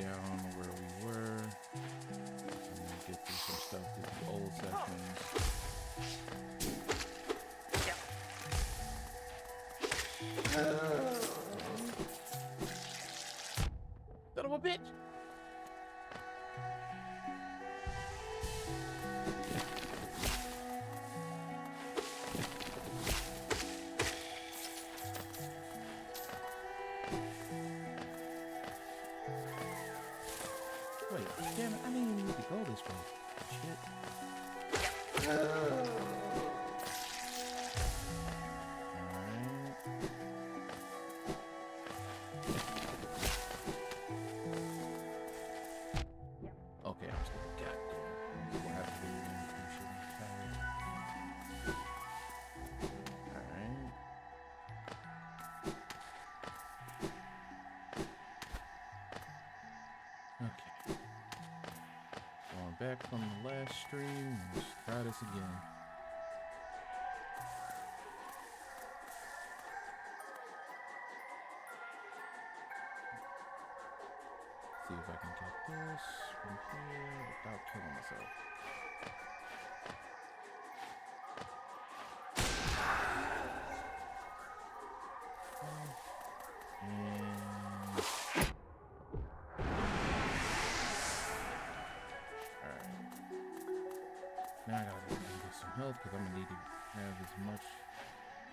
down where we were. I'm gonna get through some stuff through the old sections. Son of a bitch! Wait, damn it, I didn't even need to go this way. Shit. Alright. Okay, I'm still goddamn. We'll have to do it in two shit. Alright. Okay. Going back from the last stream. Let's try this again. See if I can get this from here without killing myself. Alright. Now I gotta go and get some health because I'm gonna need to have as much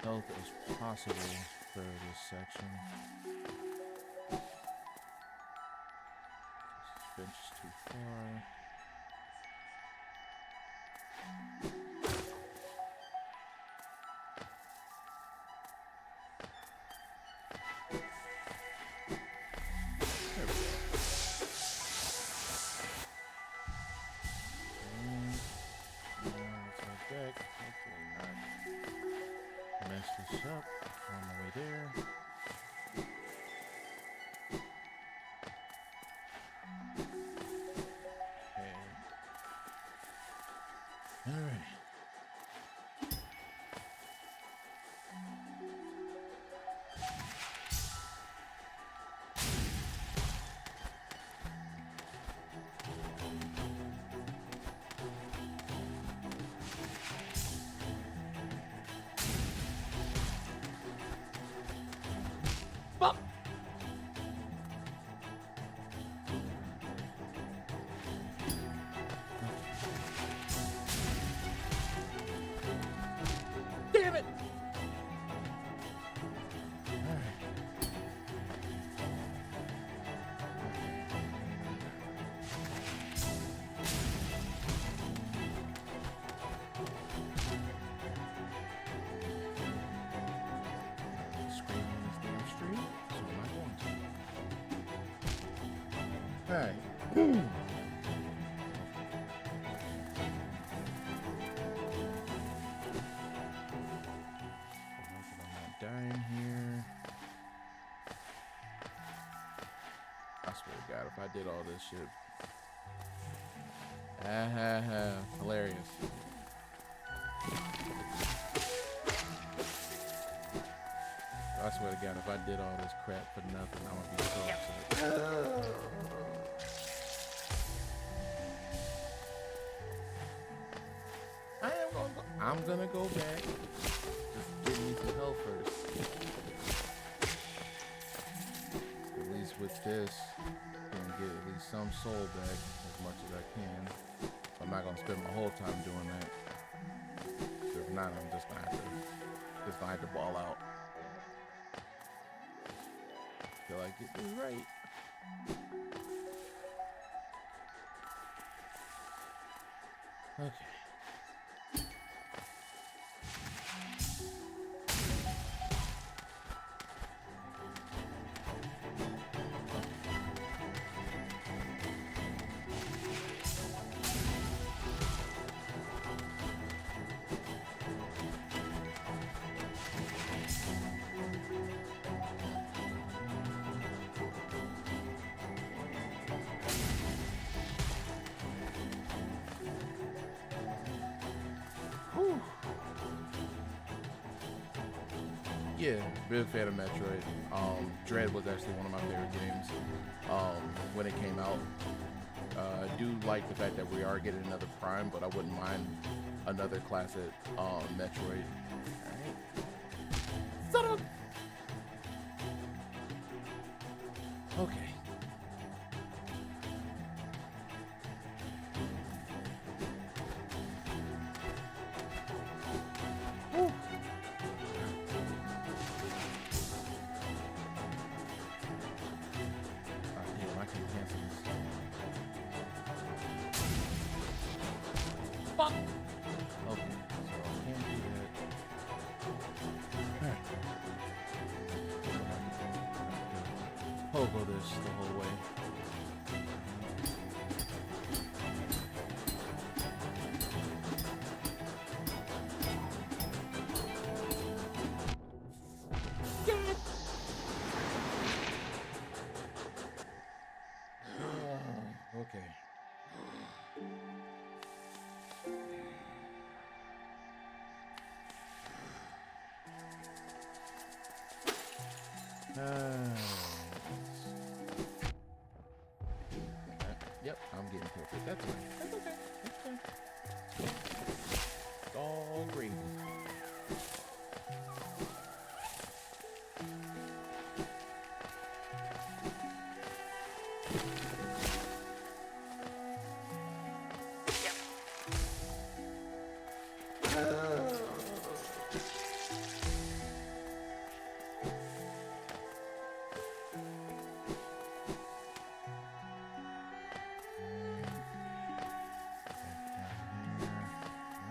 health as possible for this section. This bench is too far. There we go. Now it's like that. Hopefully not mess this up on the way there. Okay. All right. Fuck! Damn it! Alright. Scream on this damn stream, so I'm not going to. Alright. I'm not dying here. I swear to God, if I did all this shit. Hilarious. I swear to God, if I did all this crap for nothing, I'm gonna be so upset. I'm gonna go back. Just give me some health first. At least with this, I can get at least some soul back as much as I can. I'm not gonna spend my whole time doing that. If not, I'm just gonna have to ball out. Feel like it was right. Okay. Yeah, big fan of Metroid. Dread was actually one of my favorite games when it came out. I do like the fact that we are getting another Prime, but I wouldn't mind another classic Metroid. Alright. Shut up! Okay. Woo. Damn, I can cancel this. Fuck! Okay, so I can't do that. Alright. Pogo this the whole way. Okay. Yep, I'm getting perfect. That's fine. That's okay. That's fine. It's all gravy.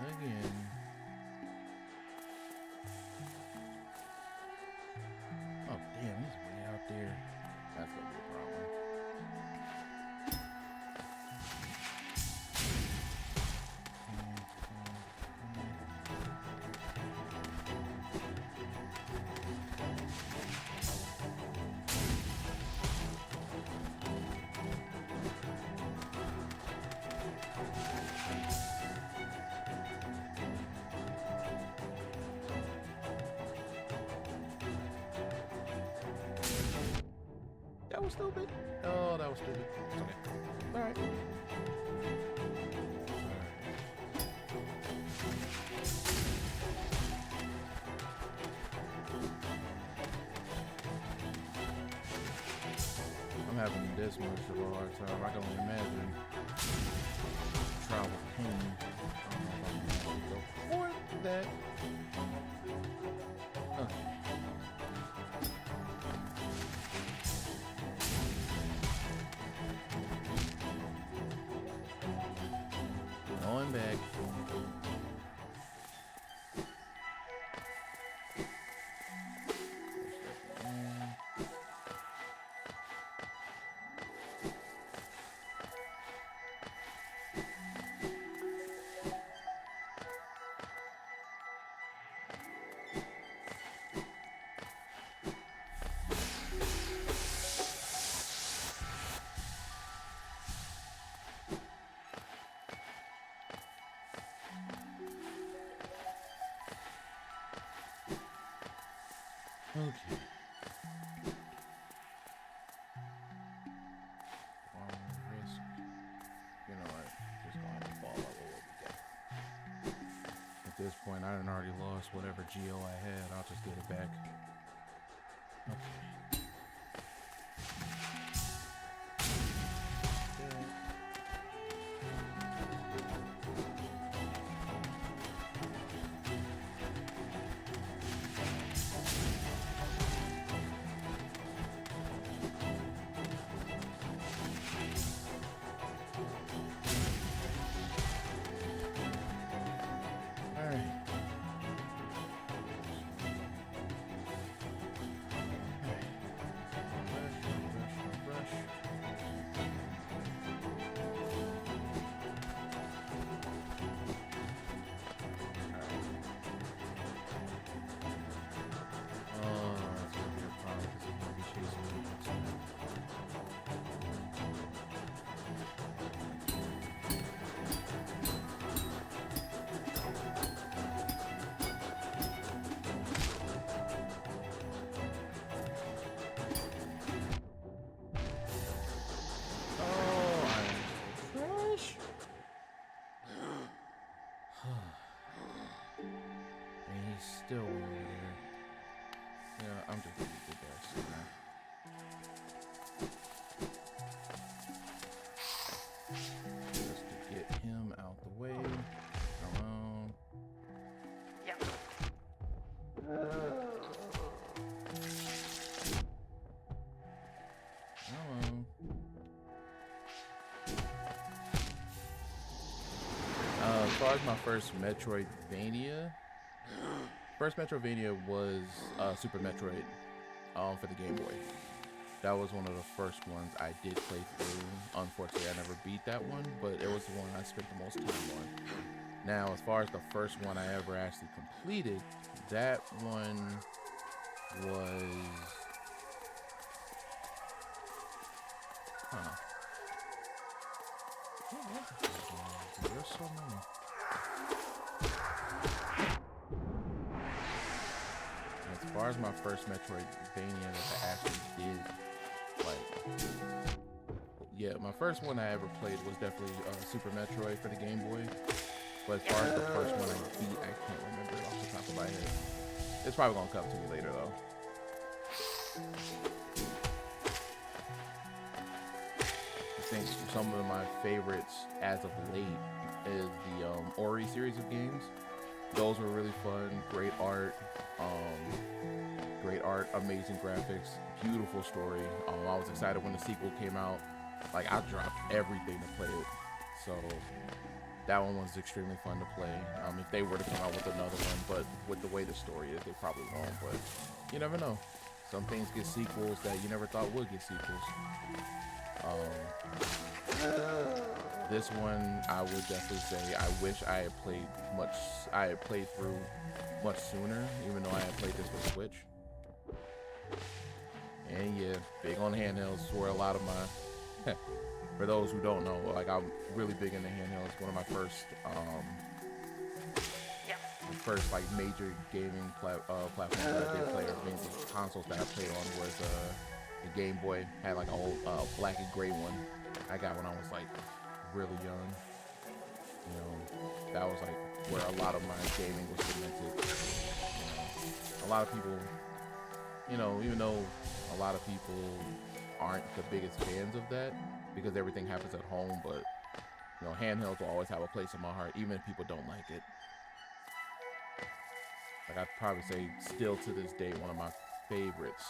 Again. Oh, damn, he's way out there. That's gonna be a problem. That was stupid. Oh, that was stupid. It's okay. Alright. I'm having this much of a hard time. I can only imagine trial with pain. I don't know if I'm gonna go for that. Okay. Going back. Okay. Risk. You know what? Just gonna have to fall over what we got. At this point, I done already lost whatever Geo I had. I'll just get it back. Okay. Alright. is still way over there. Yeah, I'm just gonna get that sooner. Just to get him out the way. Around. Yep. As far as my first Metroidvania was Super Metroid for the Game Boy. That was one of the first ones I did play through. Unfortunately, I never beat that one, but it was the one I spent the most time on. Now, as far as the first one I ever actually completed, that one was... There's so many. As far as my first Metroidvania that I actually did, yeah, my first one I ever played was definitely Super Metroid for the Game Boy. But as far as the first one I beat, I can't remember it off the top of my head. It's probably gonna come to me later though. I think some of my favorites as of late is the Ori series of games. Those were really fun. Great art, amazing graphics, beautiful story. I was excited when the sequel came out. Like, I dropped everything to play it. So that one was extremely fun to play. If they were to come out with another one, but with the way the story is, they probably won't. But you never know. Some things get sequels that you never thought would get sequels. This one, I would definitely say I wish I had played through much sooner, even though I had played this with Switch. And yeah, big on handhelds for a lot of my, for those who don't know, like, I'm really big into handhelds. One of my first, like major gaming platforms that I did play, or major consoles that I played on was the Game Boy. Had like an old black and gray one. I got when I was like really young. You know, that was like where a lot of my gaming was cemented. You know, a lot of people, you know, even though a lot of people aren't the biggest fans of that because everything happens at home, but you know, handhelds will always have a place in my heart, even if people don't like it. Like, I'd probably say still to this day one of my favorites,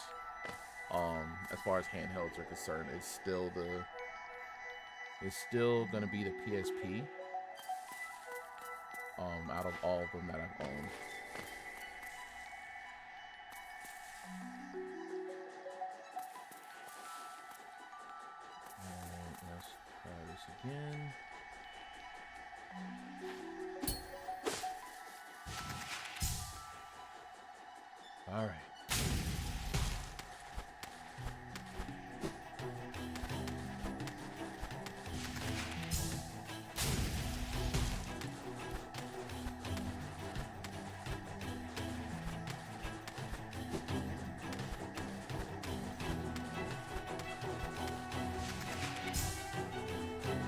as far as handhelds are concerned, it's still gonna be the PSP. Out of all of them that I've owned. Let's try this again. All right.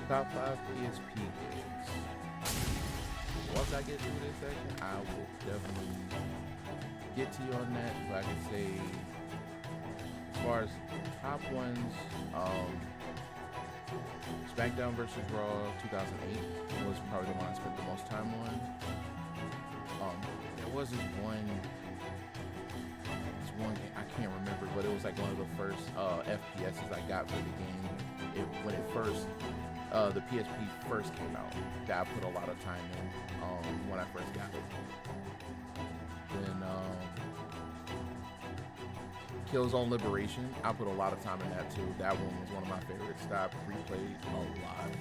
Top 5 PSP games. Once I get through this section, I will definitely get to you on that. So I can say, as far as top ones, SmackDown vs. Raw 2008 was probably the one I spent the most time on. There was this one game, I can't remember, but it was like one of the first FPSs I got for the game. When it first, the PSP first came out, that I put a lot of time in when I first got it. Then Killzone Liberation, I put a lot of time in that too. That one was one of my favorites that I replayed a lot.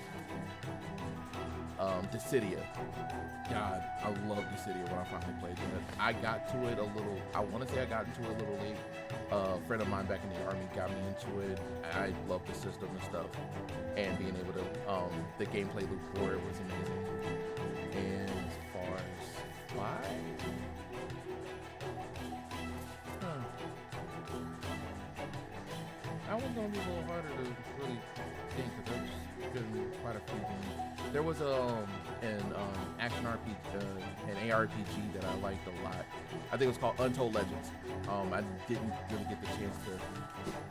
Dissidia. God, I love Dissidia when I finally played that. I got to it a little, I want to say I got into it a little late. A friend of mine back in the army got me into it. I love the system and stuff. And being able to, the gameplay loop for it was amazing. And as far as why? That one's gonna be a little harder to really think, because there's been quite a few games. There was an action RPG, an ARPG that I liked a lot. I think it was called Untold Legends. I didn't really get the chance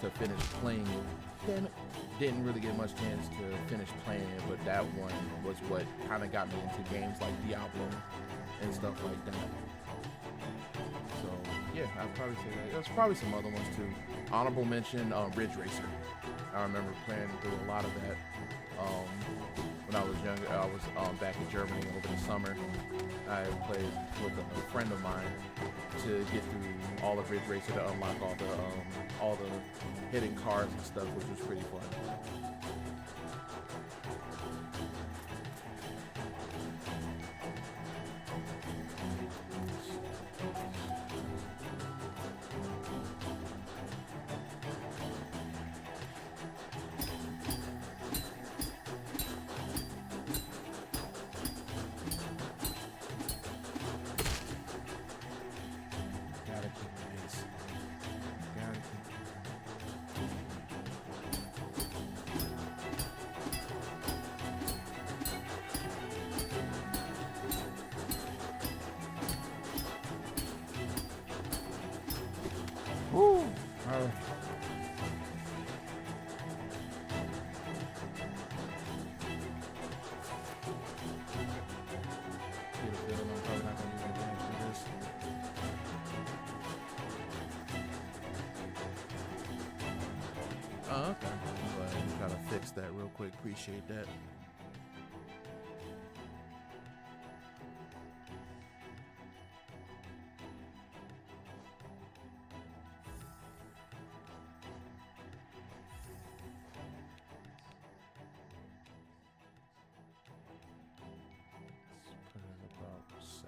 to finish playing it. Damn it. Didn't really get much chance to finish playing it, but that one was what kind of got me into games like Diablo and stuff like that. So yeah, I'd probably say that. There's probably some other ones too. Honorable mention, Ridge Racer. I remember playing through a lot of that when I was younger. I was back in Germany over the summer. I played with a friend of mine to get through all of Ridge Racer to unlock all the hidden cars and stuff, which was pretty fun. Woo! All right. Get a feeling I'm probably not gonna do anything for this. Oh, okay. Go ahead and try to fix that real quick. Appreciate that. Put it at about 7.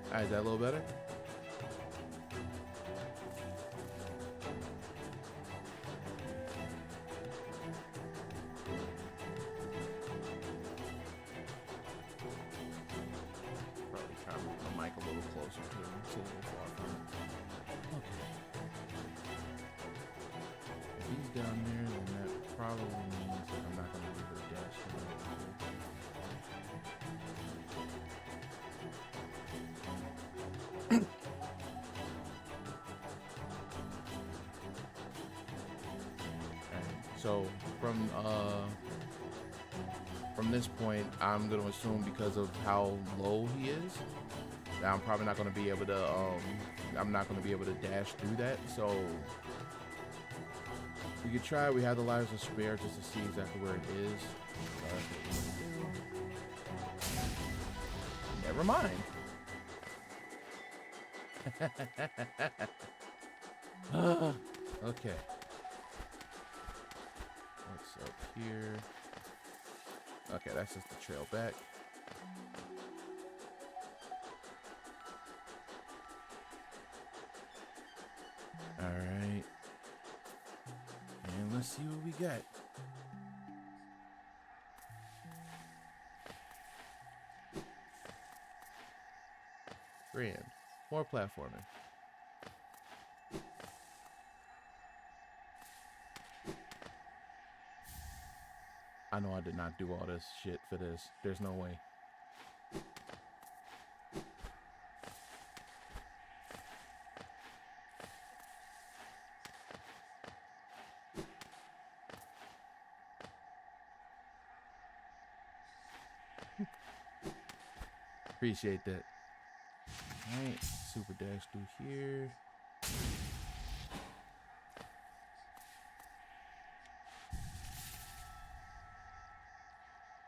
All right, is that a little better? Probably try to move the mic a little closer to it. It's a little far from it. Okay. If he's down there, then that probably means that I'm not going to be able to dash him right here. Alright, so from this point, I'm going to assume because of how low he is, that I'm probably not going to be able to I'm not going to be able to dash through that. So we could try. We have the lives to spare just to see exactly where it is. Never mind. Okay. What's up here? Okay, that's just the trail back. All right. And let's see what we got. Grand. More platforming. I know I did not do all this shit for this. There's no way. Appreciate that. Alright, super dash through here.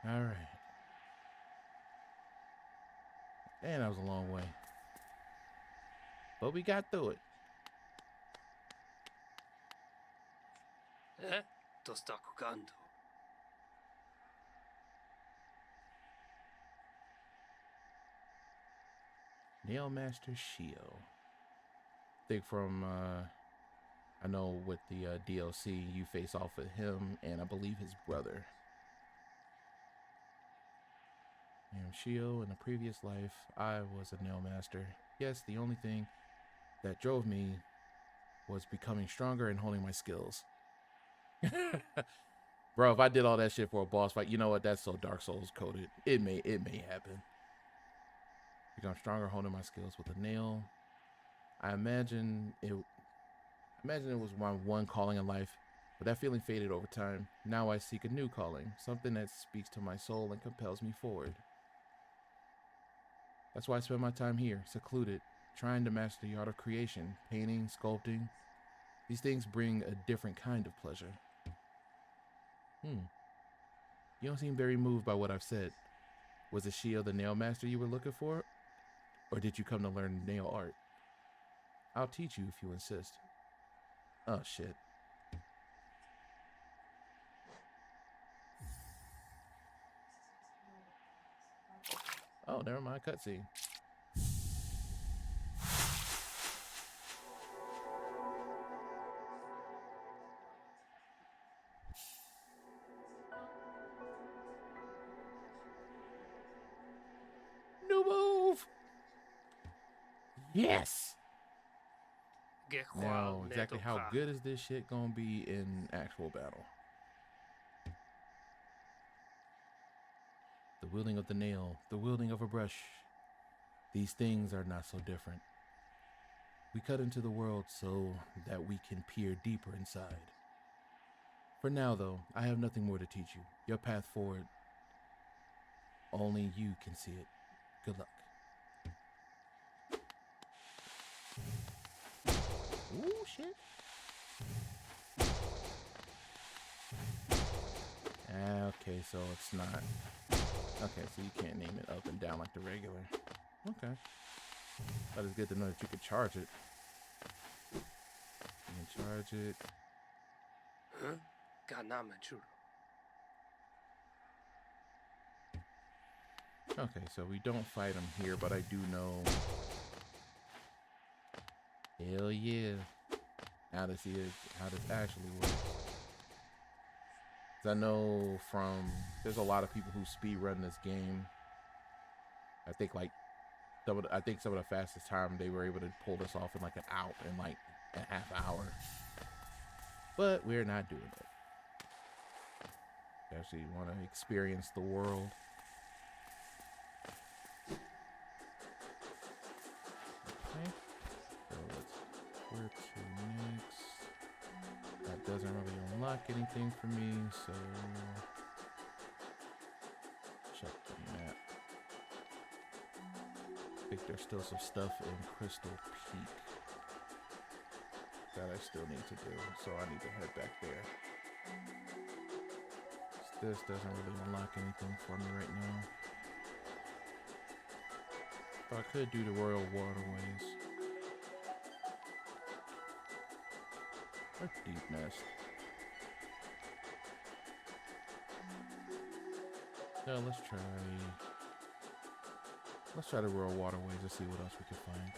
Alright. And that was a long way. But we got through it. とsta giocando. Nail Master Shio. Think from I know with the DLC you face off with him and I believe his brother. Shio, in a previous life, I was a nail master. Yes, the only thing that drove me was becoming stronger and honing my skills. Bro, if I did all that shit for a boss fight, you know what? That's so Dark Souls coded. It may happen. Become stronger honing my skills with a nail. I imagine it was my one calling in life, but that feeling faded over time. Now I seek a new calling, something that speaks to my soul and compels me forward. That's why I spend my time here, secluded, trying to master the art of creation, painting, sculpting. These things bring a different kind of pleasure. You don't seem very moved by what I've said. Was it Shio the nail master you were looking for? Or did you come to learn nail art? I'll teach you if you insist. Oh shit. Oh, never mind, cutscene. New move! Yes! Now, exactly how good is this shit gonna be in actual battle? The wielding of the nail, the wielding of a brush. These things are not so different. We cut into the world so that we can peer deeper inside. For now, though, I have nothing more to teach you. Your path forward, only you can see it. Good luck. Ooh, shit. Okay, so it's not. Okay, so you can't name it up and down like the regular. Okay. But it's good to know that you can charge it. You can charge it. Huh? Okay, so we don't fight him here, but I do know. Hell yeah. Now to see how this actually works. 'Cause I know there's a lot of people who speedrun this game. I think like some of the fastest time they were able to pull this off in like a half hour. But we're not doing it. We actually want to experience the world. Okay. So where to next? That doesn't really unlock anything for me, so check the map. I think there's still some stuff in Crystal Peak that I still need to do, so I need to head back there. This doesn't really unlock anything for me right now. But I could do the Royal Waterways. Or Deep Nest. No, let's try the Royal Waterways and see what else we can find.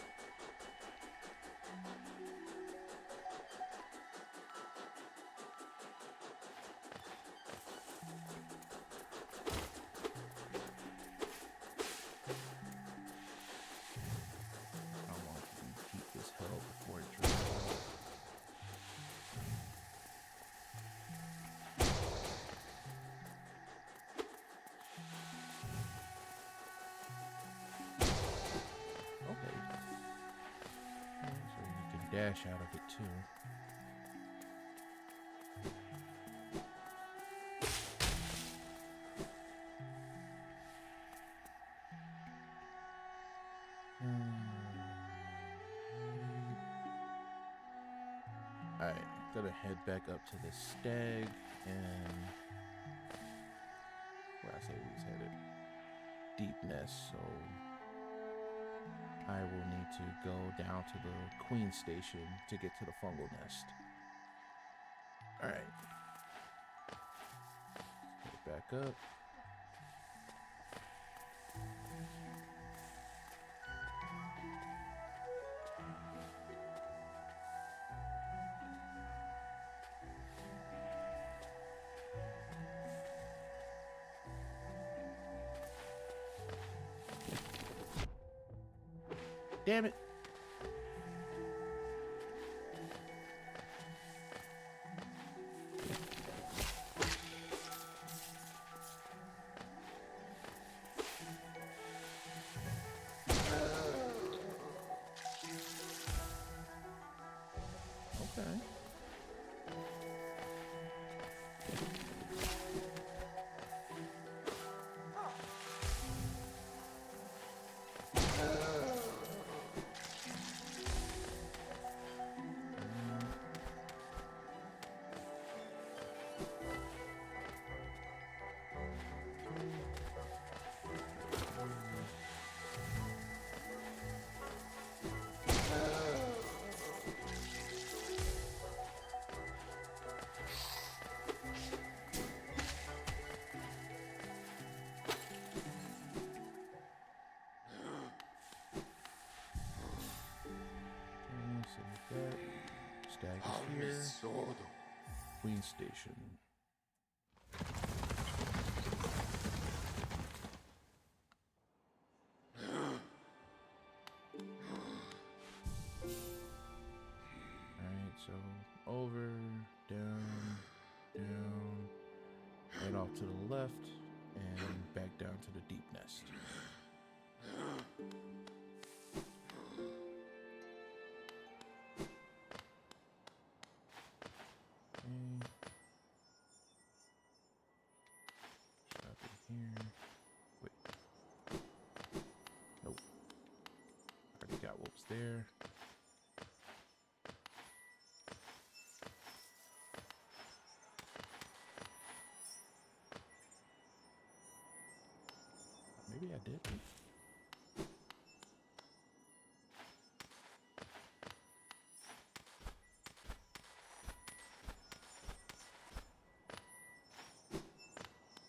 Dash out of it too. Alright, gotta head back up to the stag and where I say we was headed. Deep Nest, so I will need to go down to the Queen Station to get to the Fungal Nest. Alright. Get back up. Damn it. Queen Station. Alright, so over, down, down, right off to the left, and back down to the deep nest. Okay. Stop it here. Wait. Nope. Already got what was there. Maybe I did.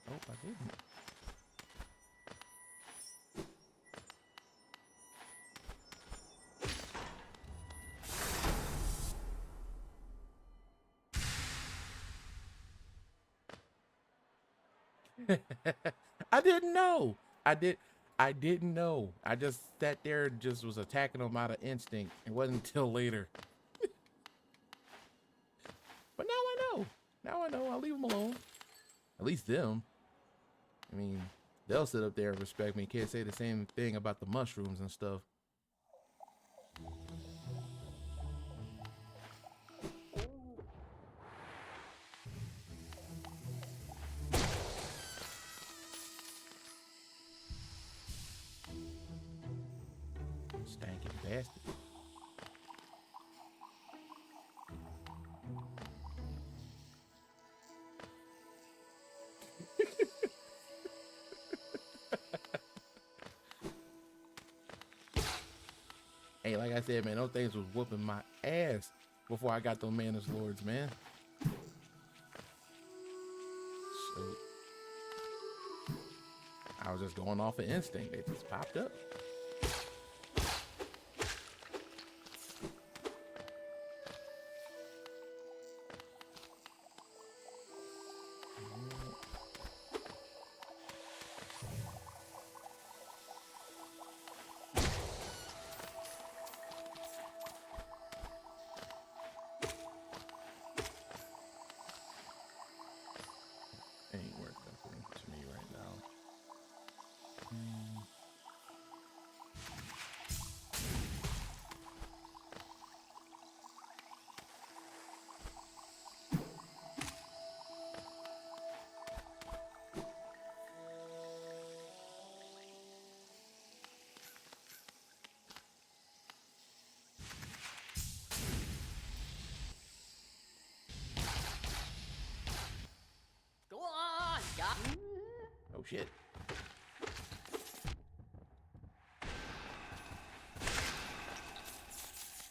Nope, I didn't. I didn't know. I didn't know. I just sat there and just was attacking them out of instinct. It wasn't until later. But now I know. Now I know. I'll leave them alone. At least them. I mean, they'll sit up there and respect me. Can't say the same thing about the mushrooms and stuff. Stanky bastard. Hey, like I said, man, those things was whooping my ass before I got those Manus Lords, man. So I was just going off of instinct. They just popped up. Ain't worth nothing to me right now. Go on, Oh shit.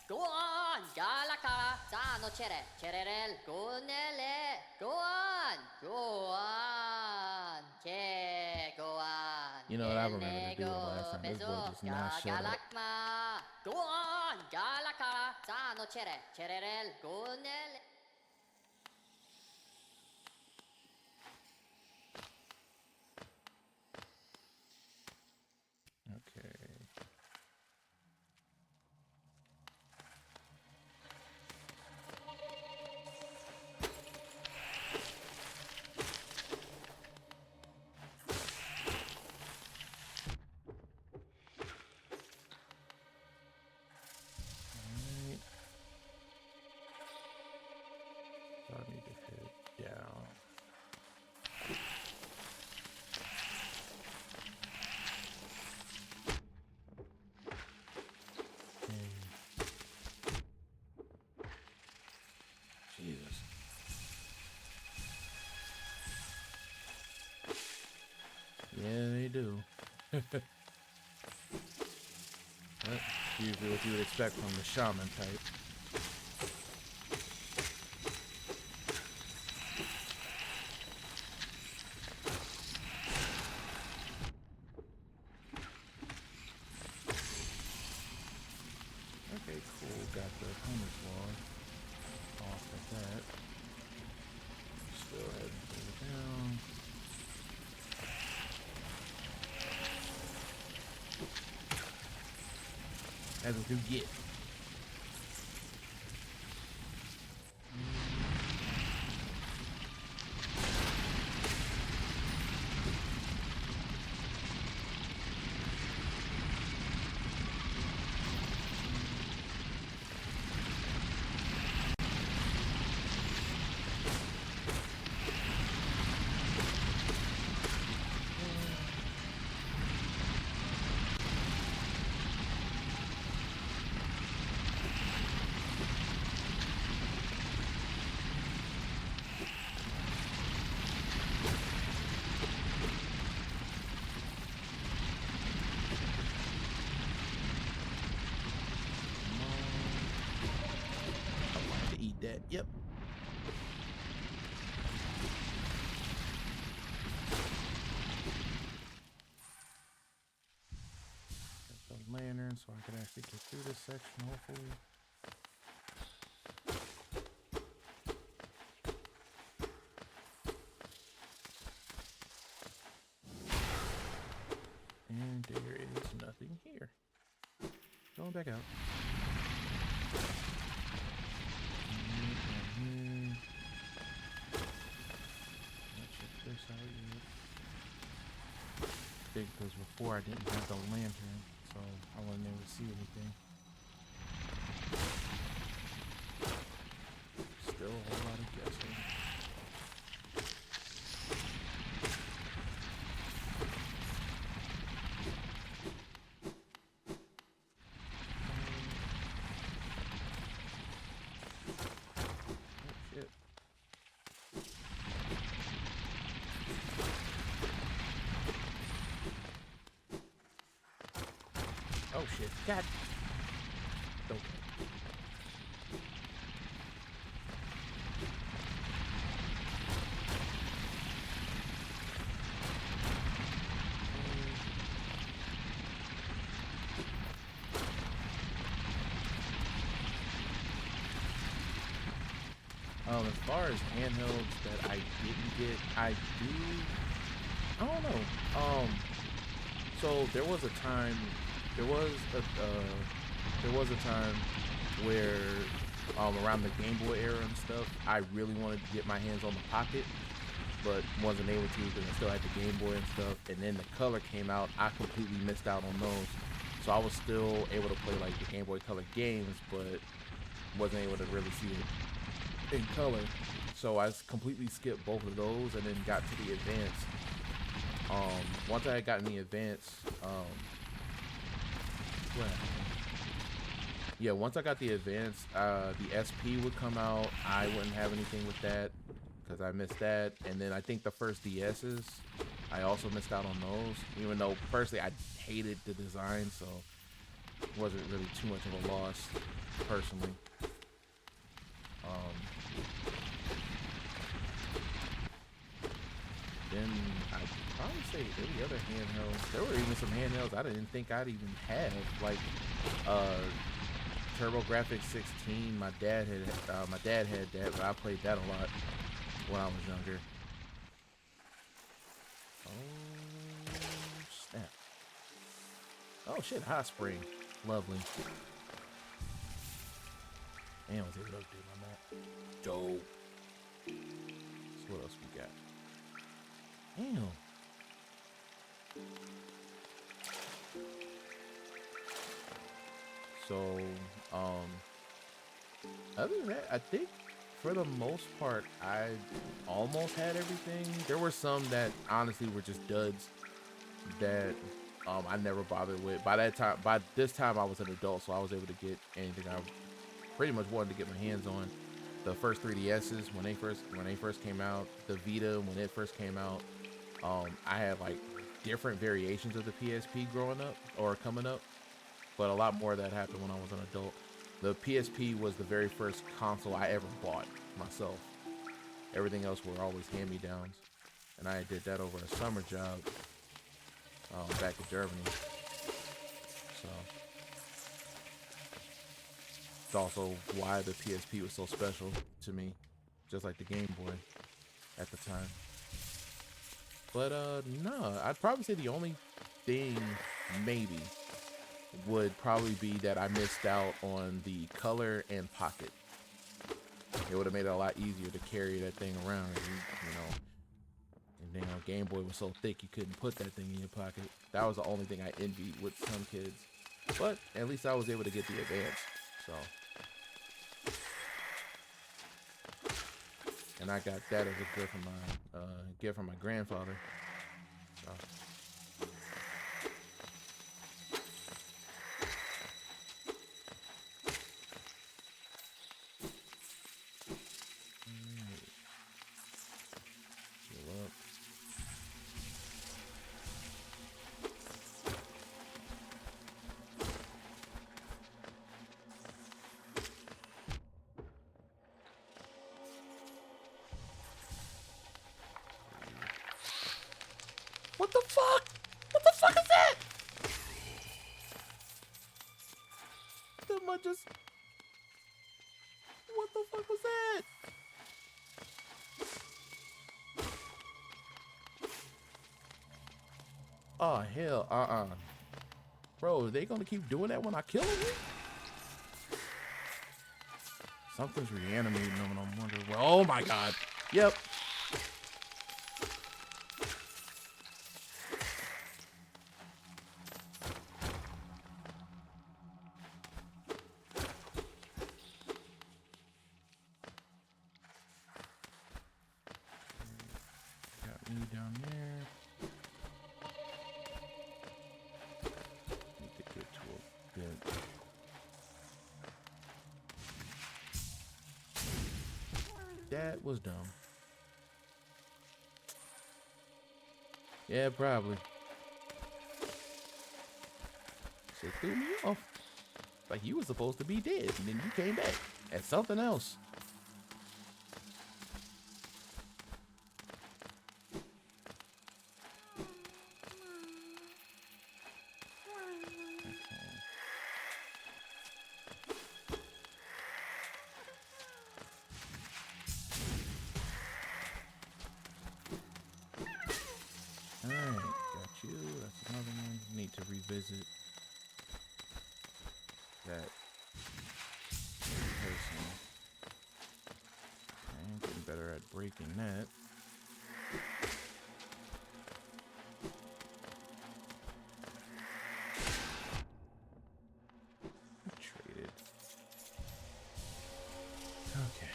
Go on, Galaka, Zano Chere, Cherel, Gonele, go on, go on. You know what I remember to do the last time? This boy does not shut up. Galakma, go on, Galaka, Zano Chere, Cherel, Gonele. Okay. Alright. So I need to head down. Jesus. Yeah, they do. That's usually what you would expect from the shaman type. Okay, cool. Got the hunter's log off of that. as a do get. Eat that. Yep. Got the lantern so I can actually get through this section, hopefully. And there is nothing here. Going back out. Check this out yet. Big because before I didn't have the lantern, so I wasn't able to see anything. Still a whole lot of guessing. Oh shit. God. Okay. As far as handhelds that I didn't get, I don't know. So there was a time where around the Game Boy era and stuff, I really wanted to get my hands on the Pocket, but wasn't able to because I still had the Game Boy and stuff. And then the Color came out, I completely missed out on those. So I was still able to play like the Game Boy Color games, but wasn't able to really see it in color. So I completely skipped both of those and then got to the Advance. Once I had gotten the Advance, once I got the Advance, the SP would come out. I wouldn't have anything with that because I missed that. And then I think the first DS's, I also missed out on those, even though personally I hated the design, so it wasn't really too much of a loss personally. Then I'd probably say any other handhelds. There were even some handhelds I didn't think I'd even have, like TurboGrafx 16. My dad had that, but I played that a lot when I was younger. Oh snap! Oh shit, hot spring, lovely. And I was able to update my map. Dope. So what else we got? Damn. So, other than that, I think for the most part, I almost had everything. There were some that honestly were just duds that I never bothered with. By this time, I was an adult, so I was able to get anything I pretty much wanted to get my hands on. The first 3DS's when they first came out, the Vita when it first came out. I had like different variations of the PSP growing up or coming up, but a lot more of that happened when I was an adult. The PSP was the very first console I ever bought myself. Everything else were always hand-me-downs, and I did that over a summer job back in Germany. So it's also why the PSP was so special to me, just like the Game Boy at the time. But no, I'd probably say the only thing maybe would probably be that I missed out on the color and pocket. It would have made it a lot easier to carry that thing around, you know. And then Game Boy was so thick you couldn't put that thing in your pocket. That was the only thing I envied with some kids. But at least I was able to get the Advance. So, and I got that as a gift from my grandfather. So. What the fuck? What the fuck is that? That might just... What the fuck was that? Oh, hell, Bro, are they gonna keep doing that when I kill him? Something's reanimating them and I'm wondering, well, oh my god. Yep. Got me down there. Need to get to a bit. That was dumb. Yeah, probably. Shit threw me off. Like you were supposed to be dead, and then you came back as something else. Alright, got you. That's another one. Need to revisit that person. Okay, getting better at breaking that. Traded. Okay.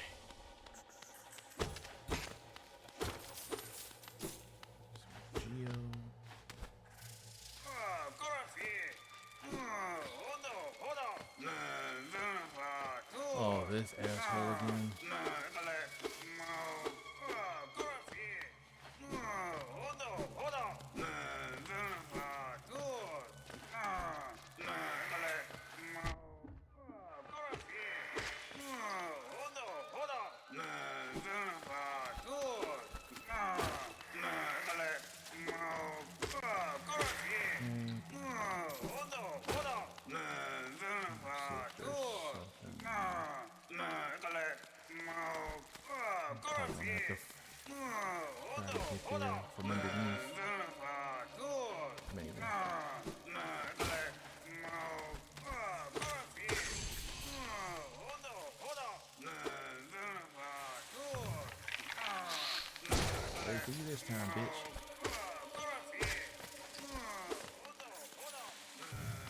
Oh, this asshole again. From underneath. Maybe. Wait for you this time, bitch.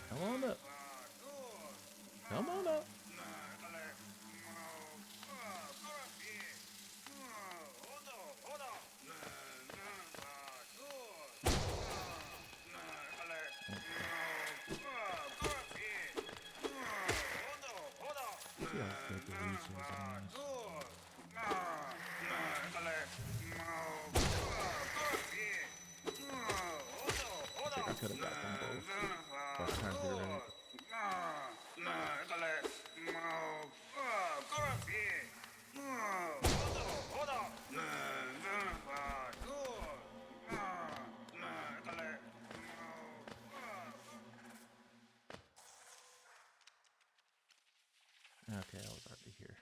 Come on up. Come on up. I could have got them both. First time here, right? Okay, I was already here.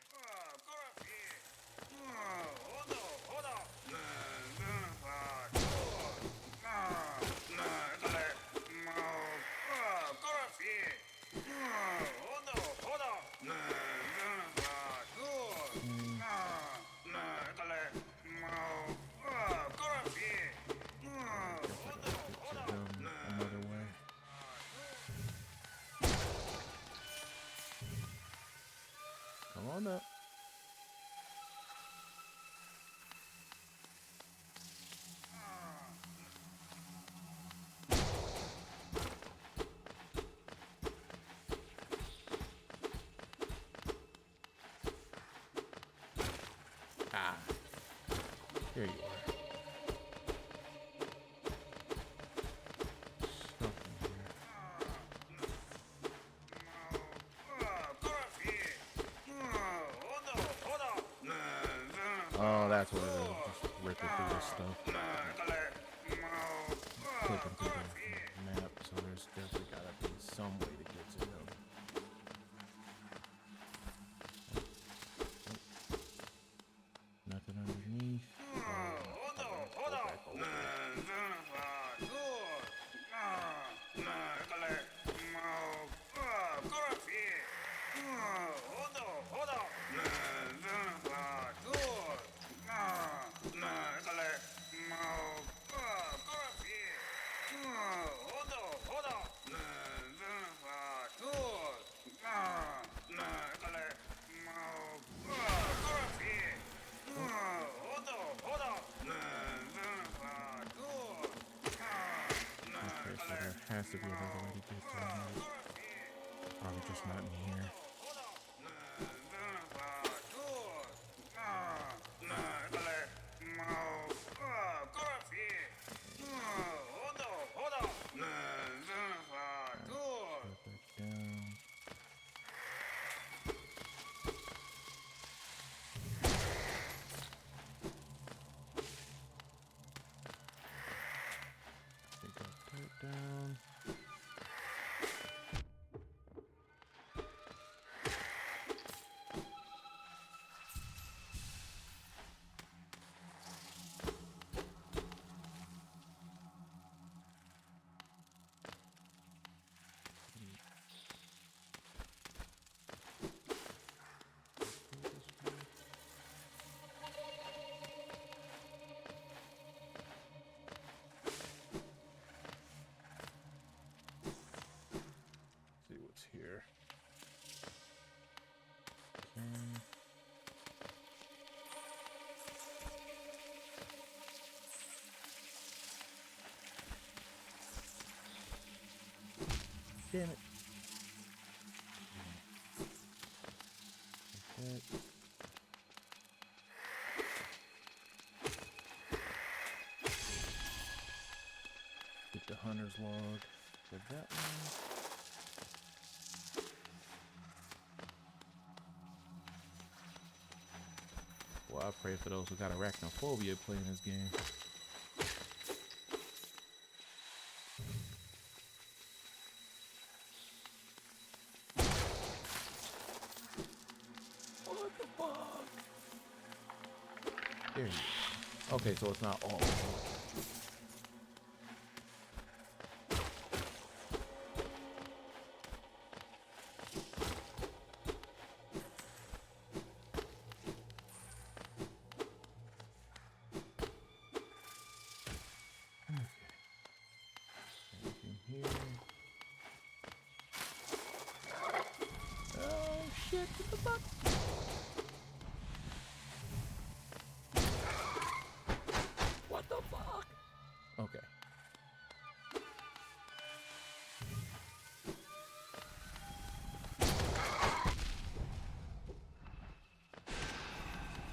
that's what it is. Just ripping through this stuff. Clicking through the map, so there's definitely gotta be some way to get to him. Nothing underneath. Go back over. Has to be another way to get through here. Probably just not in here. Down. Here. Damn it. Okay. Get the hunter's log. Did that one. Well, I pray for those who got arachnophobia playing this game. What the fuck? There you go. Okay, so it's not all of them. Shit, what the fuck? What the fuck? Okay.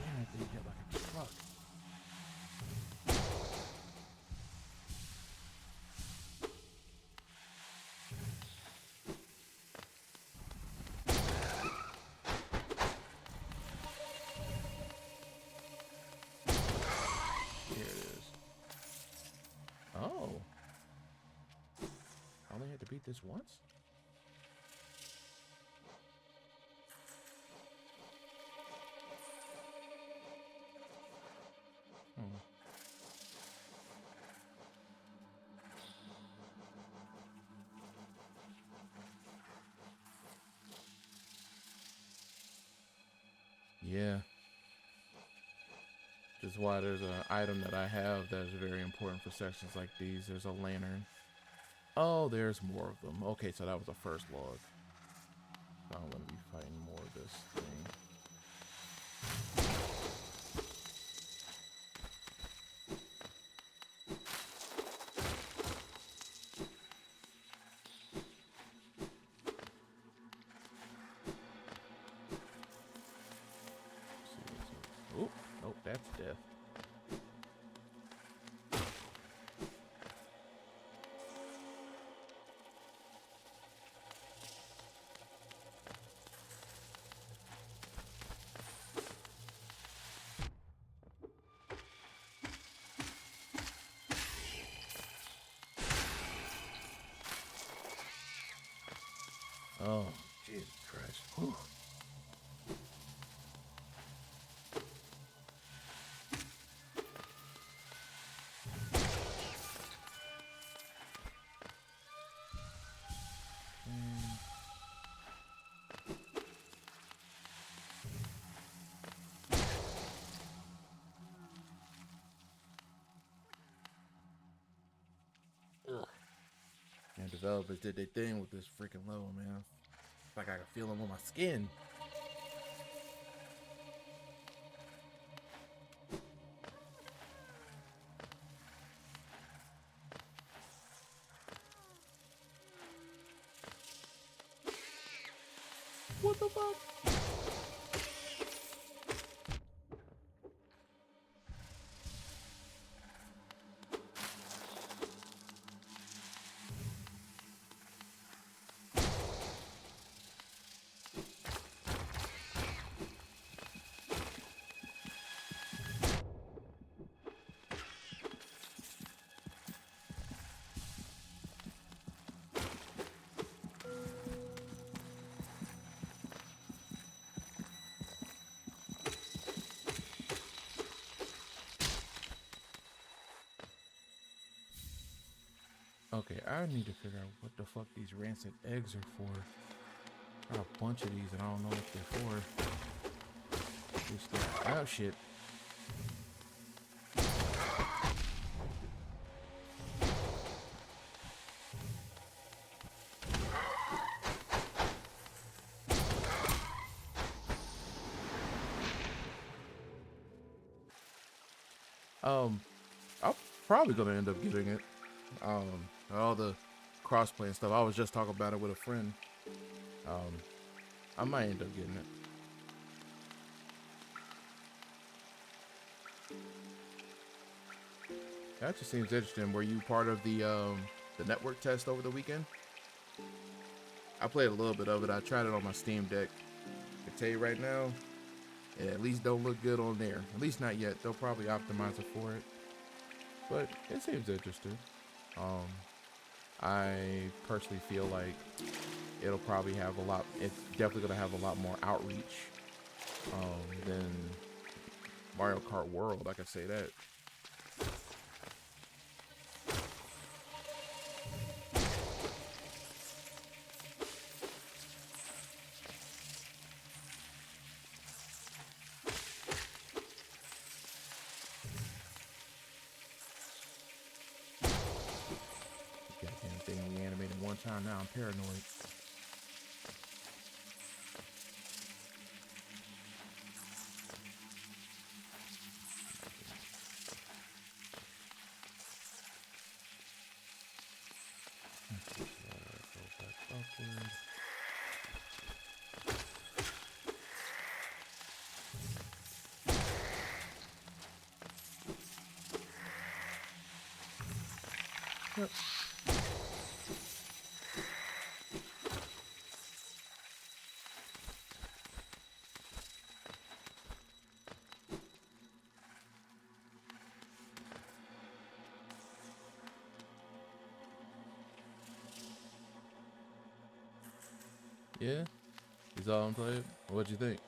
Damn, that thing hit like a truck. Oh. I only had to beat this once? Yeah. Which is why there's an item that I have that is very important for sections like these. There's a lantern. Oh, there's more of them. Okay, so that was the first log. So I'm going to be fighting more of this thing. Oh, nope, that's death. Oh, Jesus Christ. Whew. Ugh. And developers did their thing with this freaking level, man. Like I can feel them on my skin. What the fuck? Okay, I need to figure out what the fuck these rancid eggs are for. Got a bunch of these and I don't know what they're for. Oh shit. I'm probably gonna end up getting it. All the crossplay and stuff. I was just talking about it with a friend. I might end up getting it. That just seems interesting. Were you part of the network test over the weekend? I played a little bit of it. I tried it on my Steam Deck. I can tell you right now, it at least don't look good on there. At least not yet. They'll probably optimize it for it. But it seems interesting. I personally feel like it'll probably have a lot. It's definitely gonna have a lot more outreach than Mario Kart World. I can say that. Goddamn thing we animated one time. Now I'm paranoid. Go back upward. Yep. Yeah, he's all unplayed. What'd you think?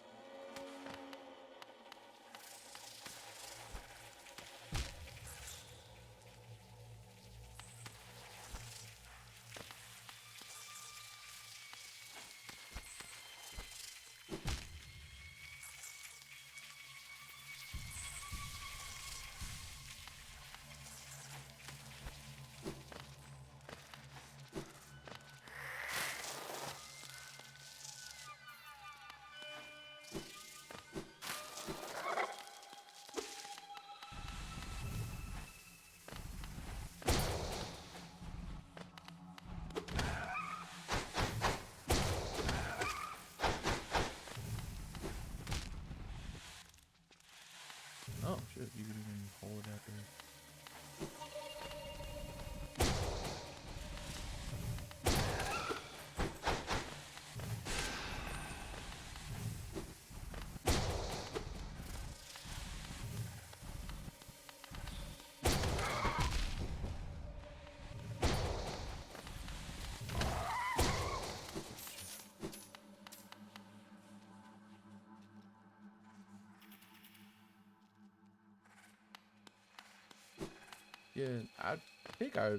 Yeah, I think I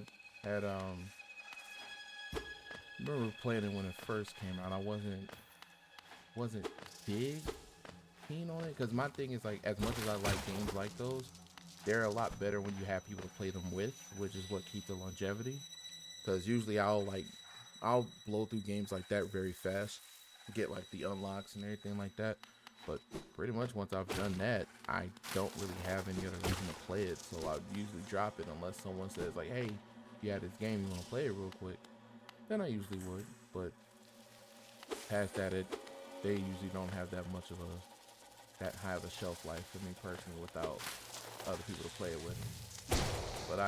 had remember playing it when it first came out. I wasn't big keen on it because my thing is like as much as I like games like those, they're a lot better when you have people to play them with, which is what keeps the longevity. Because usually I'll blow through games like that very fast, get like the unlocks and everything like that. But pretty much once I've done that, I don't really have any other reason to play it. So I usually drop it unless someone says like, "Hey, you have this game, you want to play it real quick?" Then I usually would. But past that, they usually don't have that high of a shelf life for me personally without other people to play it with. But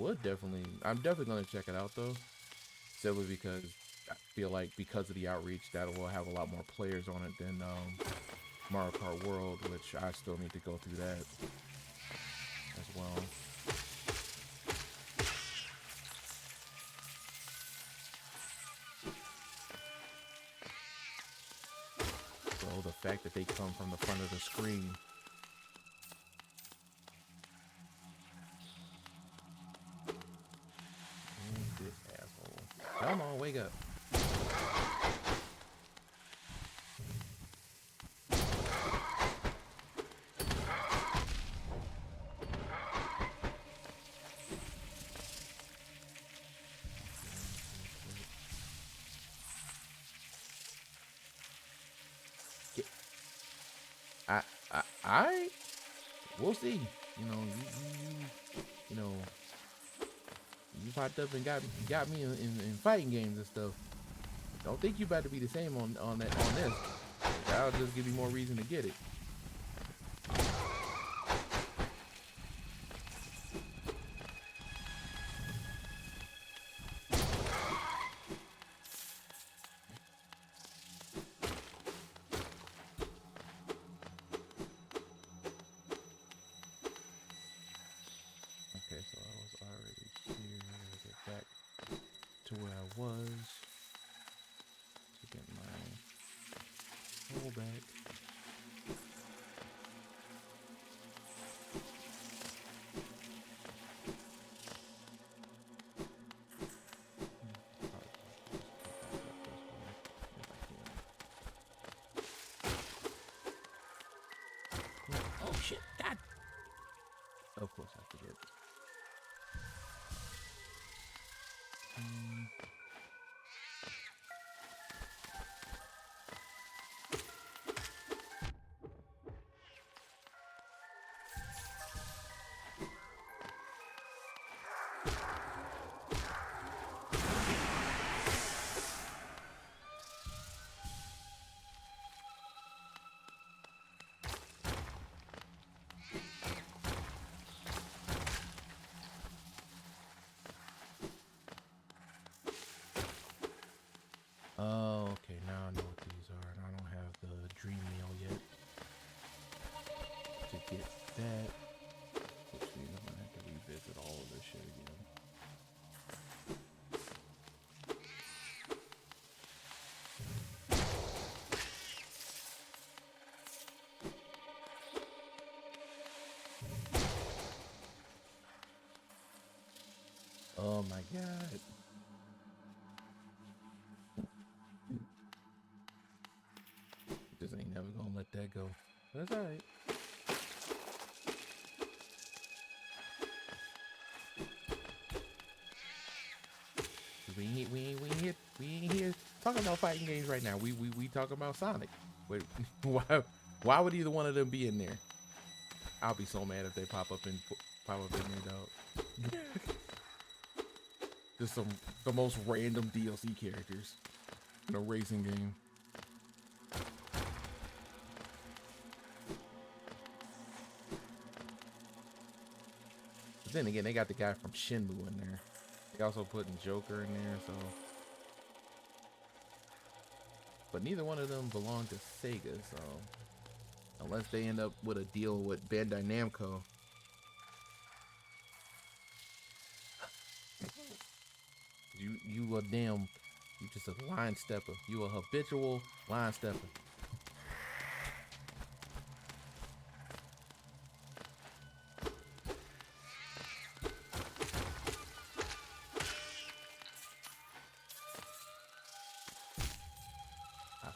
I'm definitely gonna check it out though, simply because I feel like because of the outreach, that will have a lot more players on it than Mario Kart World, which I still need to go through that as well. So the fact that they come from the front of the screen. This asshole. Come on, wake up. Get, I we'll see. You know, you know, you popped up and got me in fighting games and stuff. Don't think you about to be the same on this. That'll just give you more reason to get it. Okay, so I was already here. I gotta get back to where I was to get my hole back. Oh shit, God! Of course I forget. Oh, okay, now I know what these are, and I don't have the dream meal yet. To get that, which means I'm gonna have to revisit all of this shit again. Oh my god. Just ain't never gonna let that go. That's alright. We ain't here talking about fighting games right now. We talking about Sonic. Wait, why would either one of them be in there? I'll be so mad if they pop up in there, dog. Just the most random DLC characters in a racing game. But then again, they got the guy from Shenmue in there. They also putting Joker in there, so. But neither one of them belong to Sega, so unless they end up with a deal with Bandai Namco. You just a line stepper. You a habitual line stepper.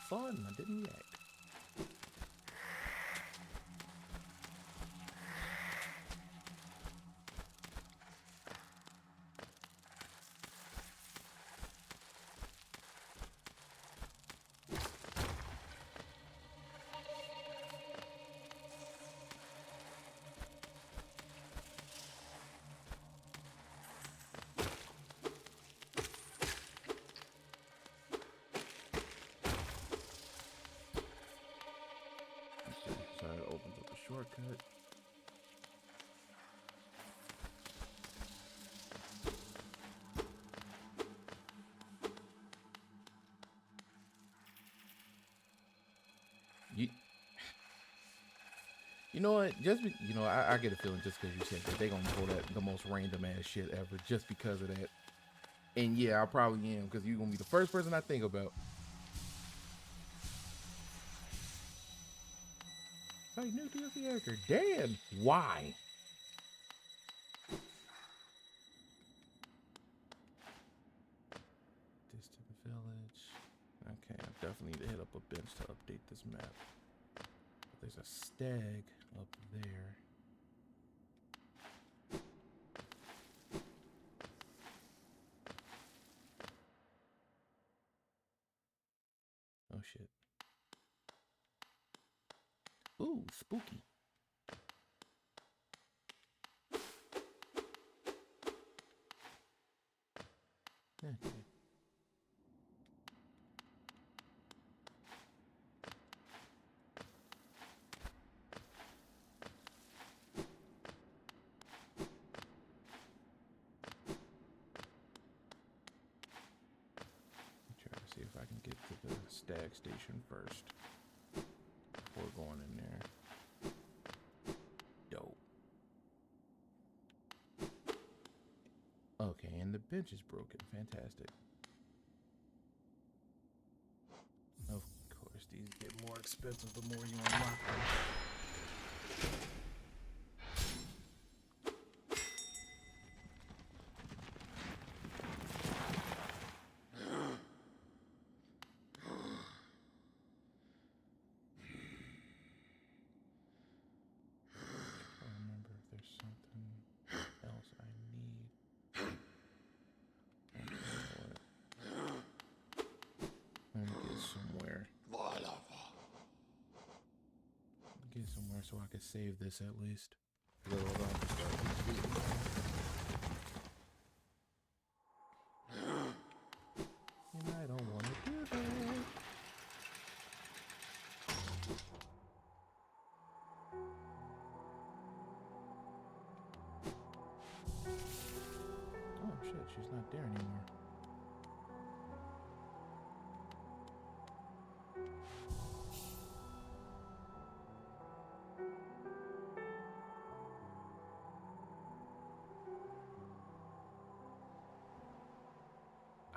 fun. I didn't react. So it opens up a shortcut. You know what? I get a feeling just because you said that they gonna pull that the most random ass shit ever just because of that. And yeah, I probably am because you're gonna be the first person I think about. Like new DLC character, Dan. Why? Distant village. Okay, I definitely need to hit up a bench to update this map. But there's a stag up there. Oh shit. Ooh, spooky. Okay. Try to see if I can get to the stag station first before going in there. Dope. Okay, and the bench is broken. Fantastic. Of course, these get more expensive the more you unlock them. I remember if there's something else I need. Let me get somewhere. Get somewhere so I can save this at least. And I don't want to do that. Oh shit, she's not there anymore.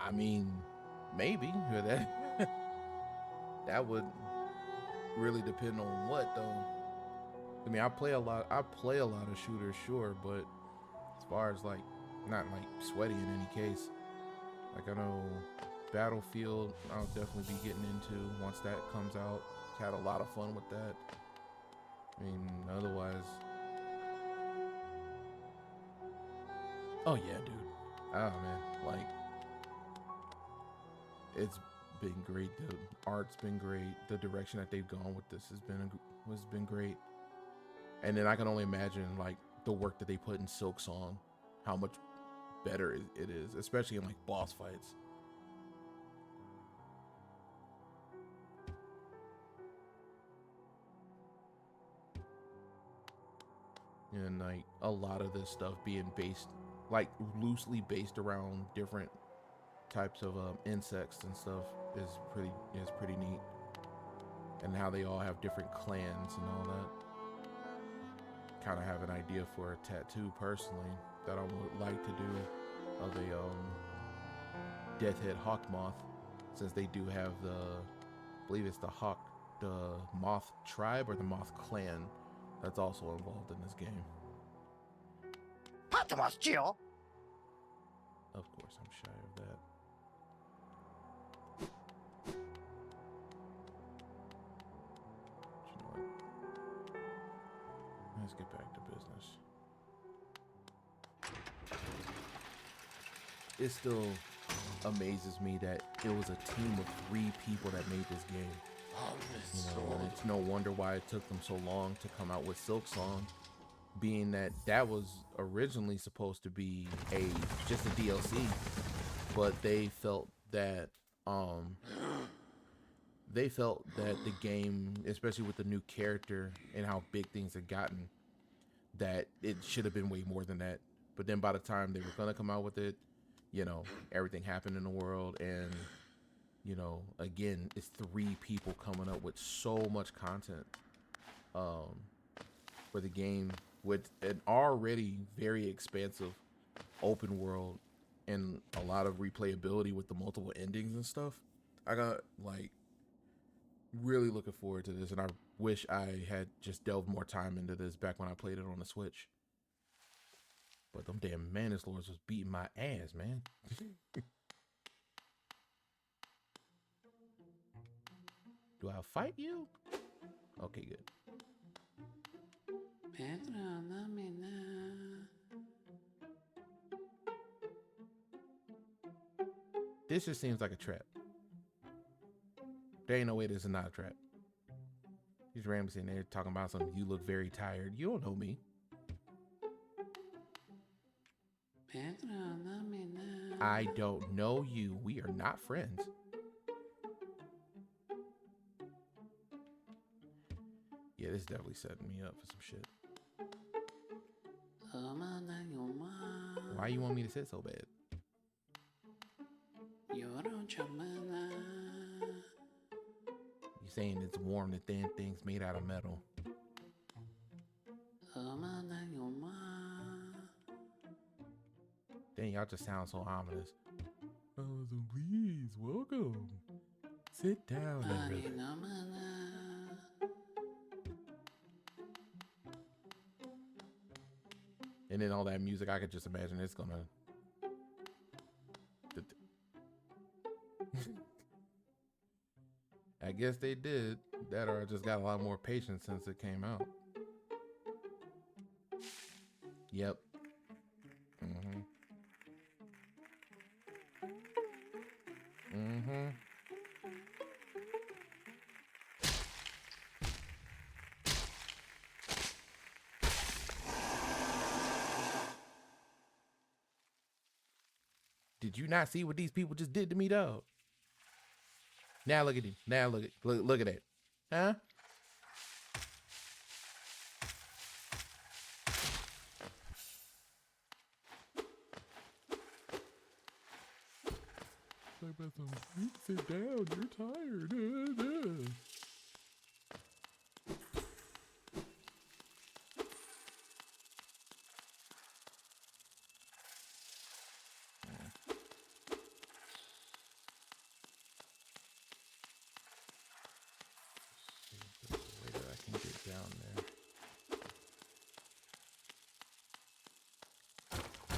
I mean, maybe that that would really depend on what though. I mean, I play a lot of shooters, sure, but as far as like not like sweaty in any case. Like I know Battlefield I'll definitely be getting into once that comes out. Had a lot of fun with that. I mean, otherwise, oh yeah, dude. Oh man, like it's been great. The art's been great. The direction that they've gone with this has been great. And then I can only imagine like the work that they put in Silk Song, how much better it is, especially in like boss fights. And like a lot of this stuff being based, like loosely based around different types of insects and stuff is pretty neat. And how they all have different clans and all that. Kind of have an idea for a tattoo personally that I would like to do of a Deathhead Hawk Moth, since they do have I believe it's the Moth tribe or the Moth clan that's also involved in this game. Of course, I'm shy of that. let's get back to business. It still amazes me that it was a team of 3 people that made this game. You know, and it's no wonder why it took them so long to come out with Silk Song, being that that was originally supposed to be just a DLC, but they felt that the game, especially with the new character and how big things had gotten, that it should have been way more than that. But then by the time they were gonna come out with it, you know, everything happened in the world, and you know, again, it's 3 people coming up with so much content for the game with an already very expansive open world and a lot of replayability with the multiple endings and stuff. I got like really looking forward to this, and I wish I had just delved more time into this back when I played it on the Switch. But them damn Manus Lords was beating my ass, man. Do I fight you? Okay, good. This just seems like a trap. There ain't no way this is not a trap. He's randomly sitting there talking about something. You look very tired. You don't know me. I don't know you. We are not friends. Yeah, this is definitely setting me up for some shit. Why you want me to sit so bad? You saying it's warm, the damn thing's made out of metal. Dang, y'all just sound so ominous. Oh, so please, welcome. Sit down, everybody. And then all that music, I could just imagine it's gonna... I guess they did that, or I just got a lot more patience since it came out. Yep. Did you not see what these people just did to me, though? Now look at him. Now look at that. Huh? Sit down. You're tired.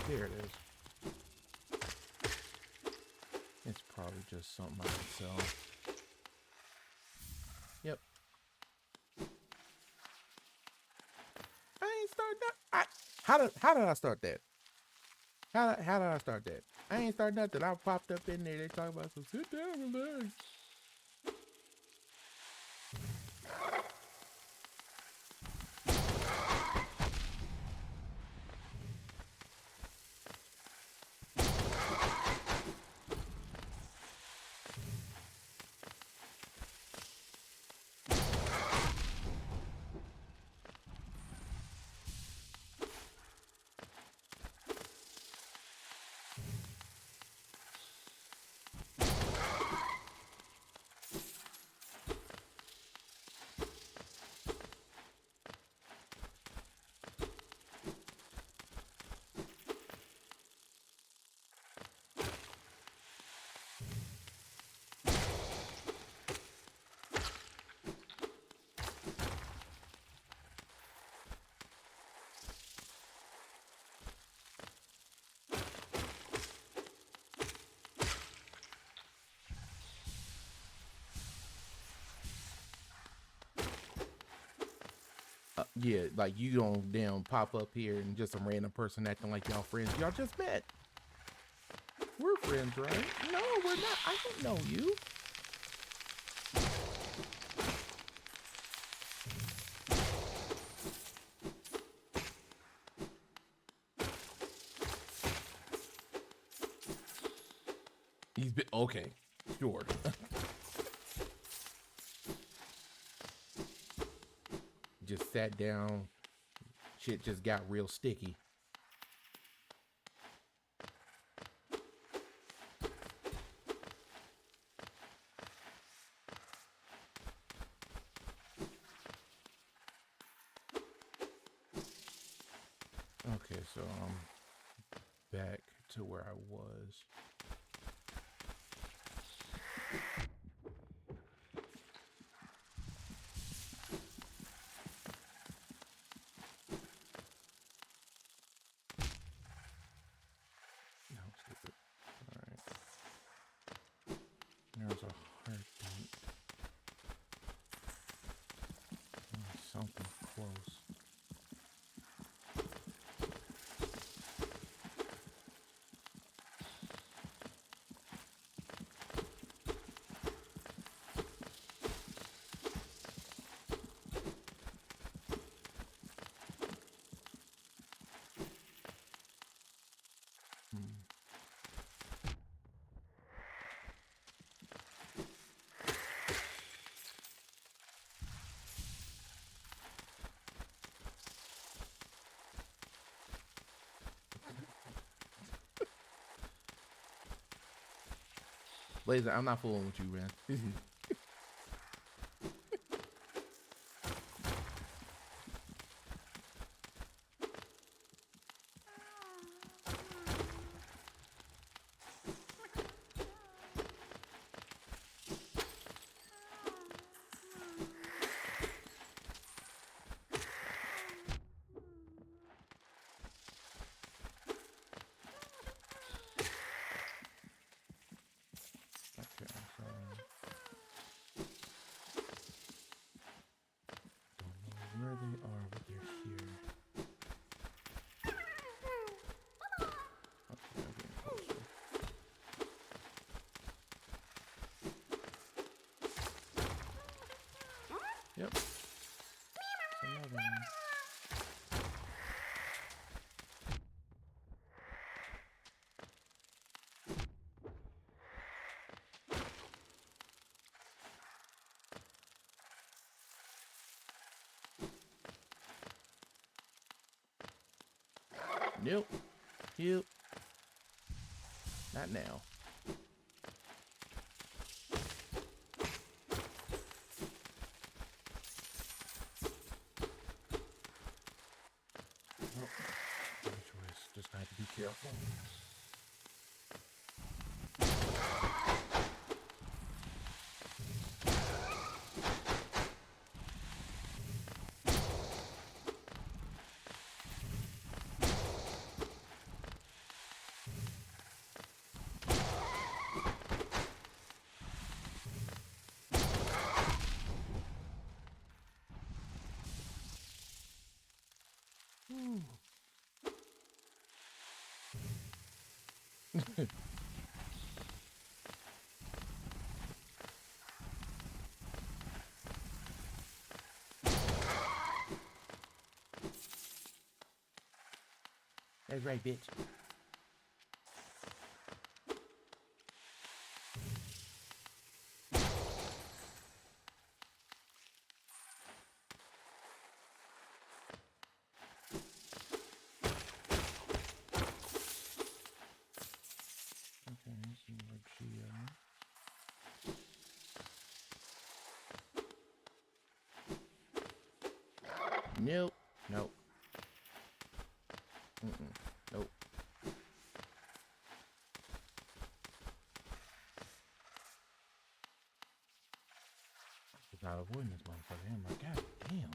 There it is. It's probably just something I can sell. Yep. I ain't start that. How did I start that? How did I start that? I ain't start nothing. I popped up in there. They talk about some sit down, relax. Yeah, like you don't damn pop up here and just some random person acting like y'all friends. Y'all just met. We're friends, right? No, we're not. I don't know you. He's been okay. Sure. Just sat down. Shit just got real sticky. Okay, so I'm back to where I was. No, stupid. Alright. There's a heartbeat. Something close. Blazer, I'm not fooling with you, man. Okay, so don't know where they are, but they're here. Okay, I'm getting closer. Yep. Another one. Nope. Nope. Not now. Nope. No choice. Just have to be careful. That's right, bitch. Okay, some more Geo. Nope. Nope. Nope. Without avoiding this motherfucker. I'm like, god damn.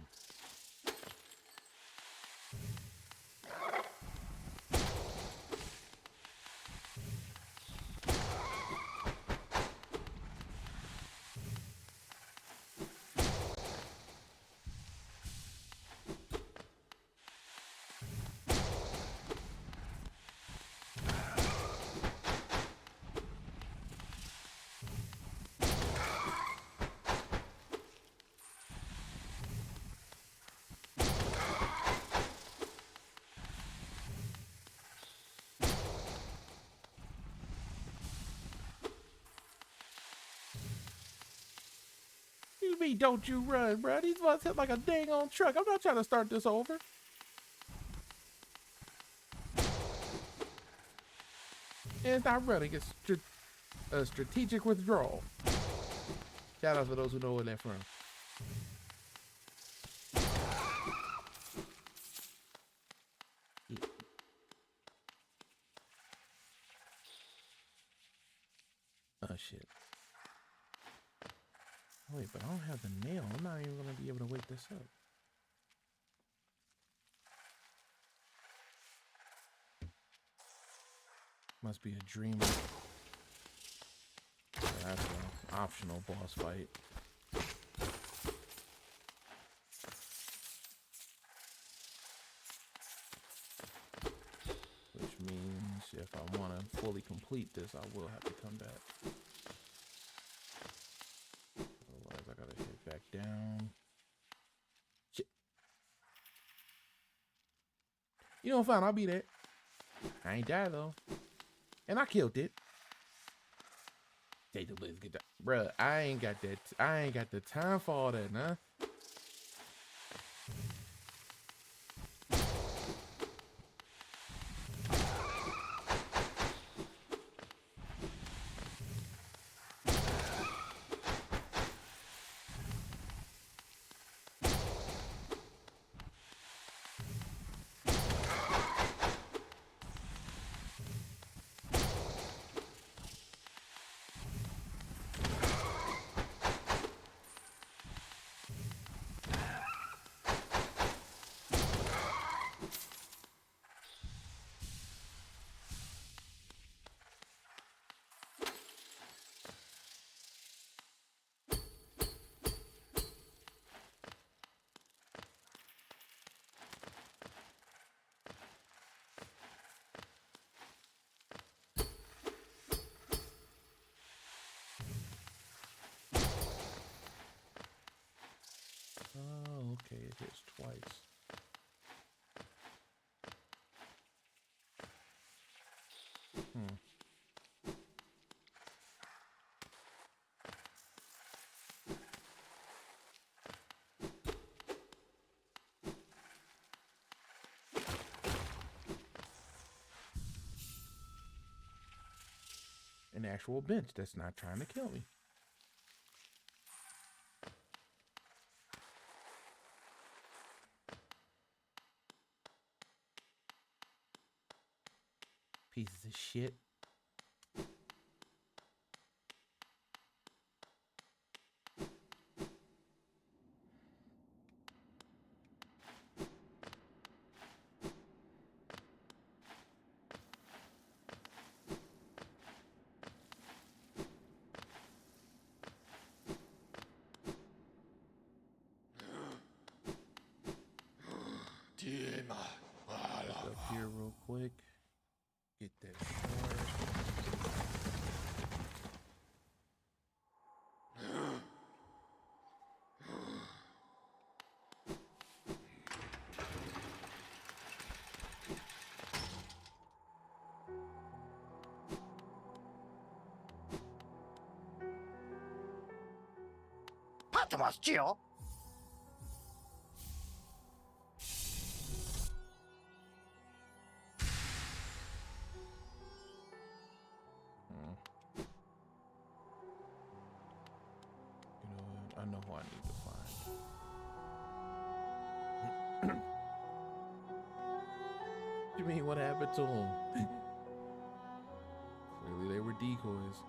you mean, don't you run, bro? These ones hit like a dang on truck. I'm not trying to start this over. And I'm running. It's a strategic withdrawal. Shout out to those who know where they're from. Yeah. Oh, shit. Wait, but I don't have the nail. I'm not even going to be able to wake this up. Must be a dream. So that's an optional boss fight. Which means if I want to fully complete this, I will have to come back. Otherwise, I gotta hit back down. Shit. You know, fine, I'll be there. I ain't die though. And I killed it. Take the blitz, get that. Bruh, I ain't got that. I ain't got the time for all that, nah. Oh, okay, it hits twice. An actual bench that's not trying to kill me. Pieces of shit. Look up here real quick. Get that shard. You know what? I know who I need to find. You mean what happened to them? Clearly they were decoys.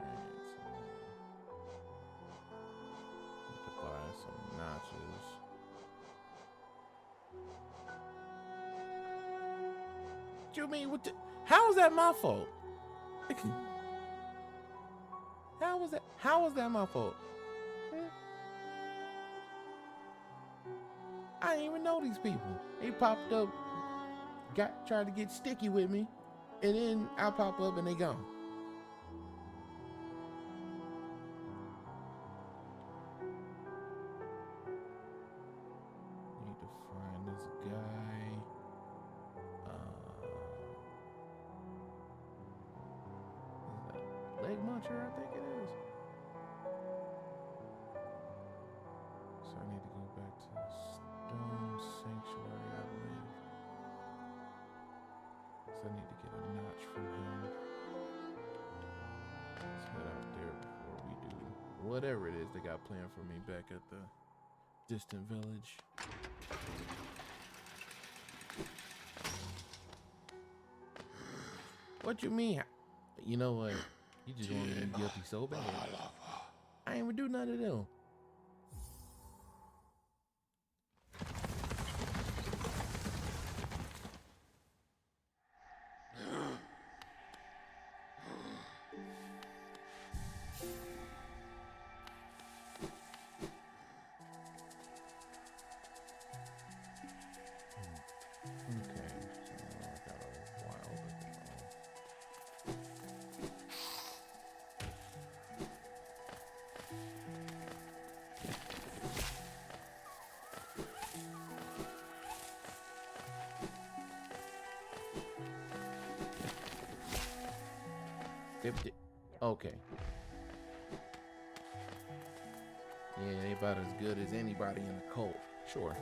Alright, so need to buy some notches. You mean what the, how is that my fault? How was that my fault? I didn't even know these people. They popped up, tried to get sticky with me, and then I pop up and they gone. Need to find this guy. Is that launcher, I think it is. So I need to go back to the Stone Sanctuary, I believe. So I need to get a notch from him. Let's head out there before we do whatever it is they got planned for me back at the distant village. What you mean? You know what? You just want me to be guilty so bad. I ain't even do none of them. Okay, so I got a while to go. Okay. Yeah, they about as good as anybody in the cult. Sure.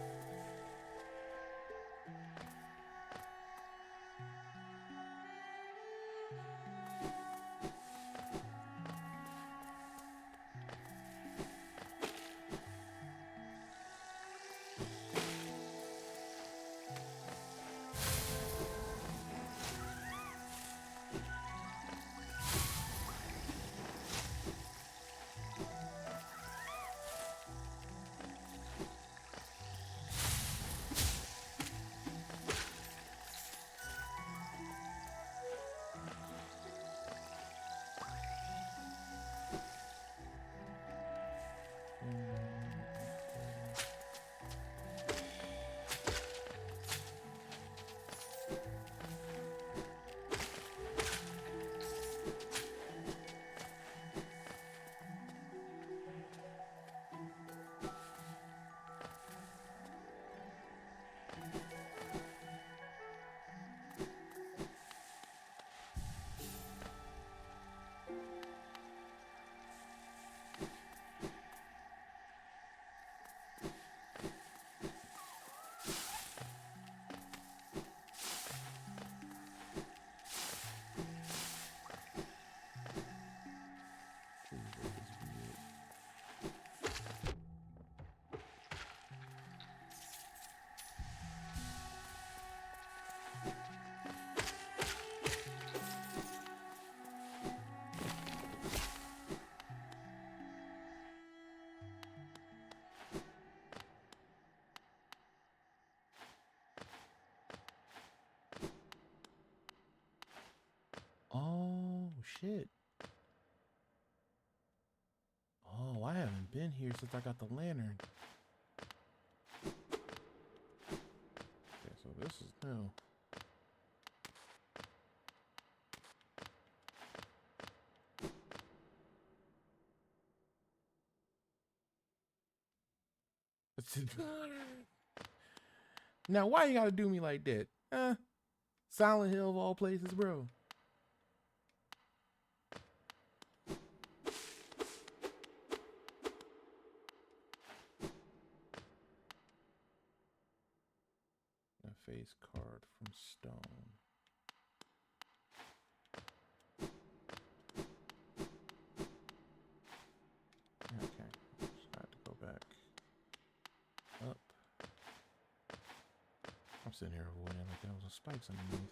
Oh, shit. Oh, I haven't been here since I got the lantern. Okay, so this is new. Now, why you gotta do me like that? Silent Hill of all places, bro. A face card from Stone. Okay, just got to go back up. I'm sitting here avoiding like there was some spikes underneath.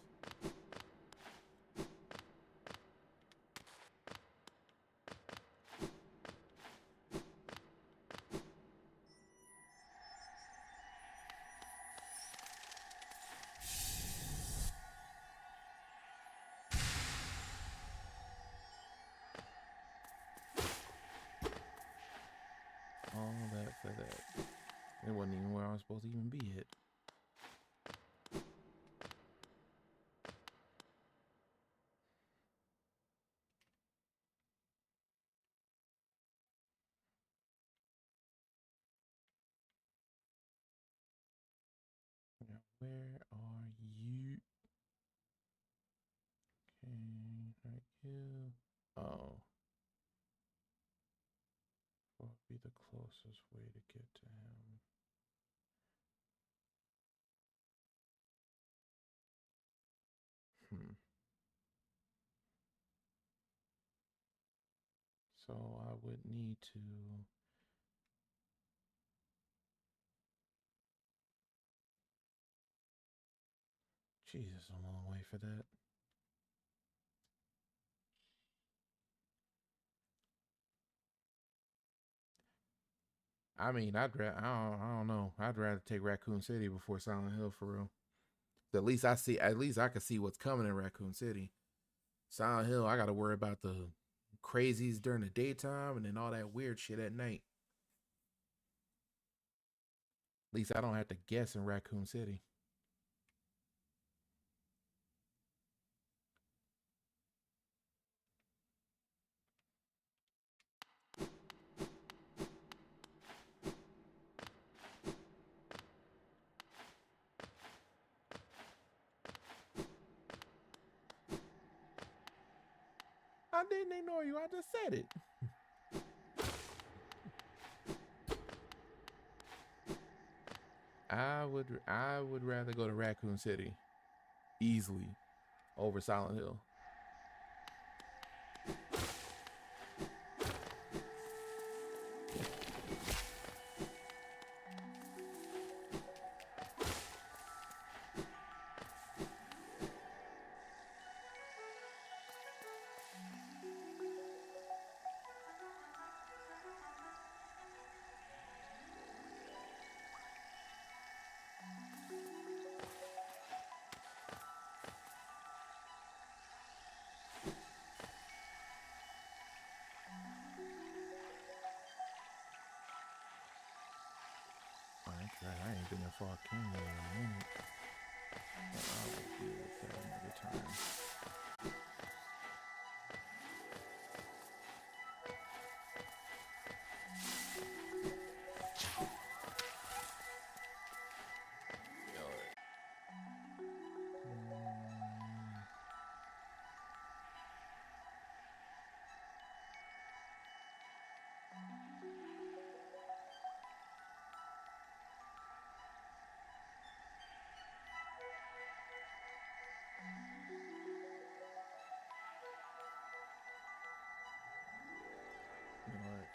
All that for that. It wasn't even where I was supposed to even be at. Now, where are you? Okay, right here. Oh. furthest way to get to him? So I would need to. Jesus, a long way for that. I mean, I don't know. I'd rather take Raccoon City before Silent Hill for real. At least I see. At least I can see what's coming in Raccoon City. Silent Hill, I got to worry about the crazies during the daytime and then all that weird shit at night. At least I don't have to guess in Raccoon City. I didn't ignore you. I just said it. I would rather go to Raccoon City easily over Silent Hill. I ain't been that far Canyon in a minute. But I will deal with that another time.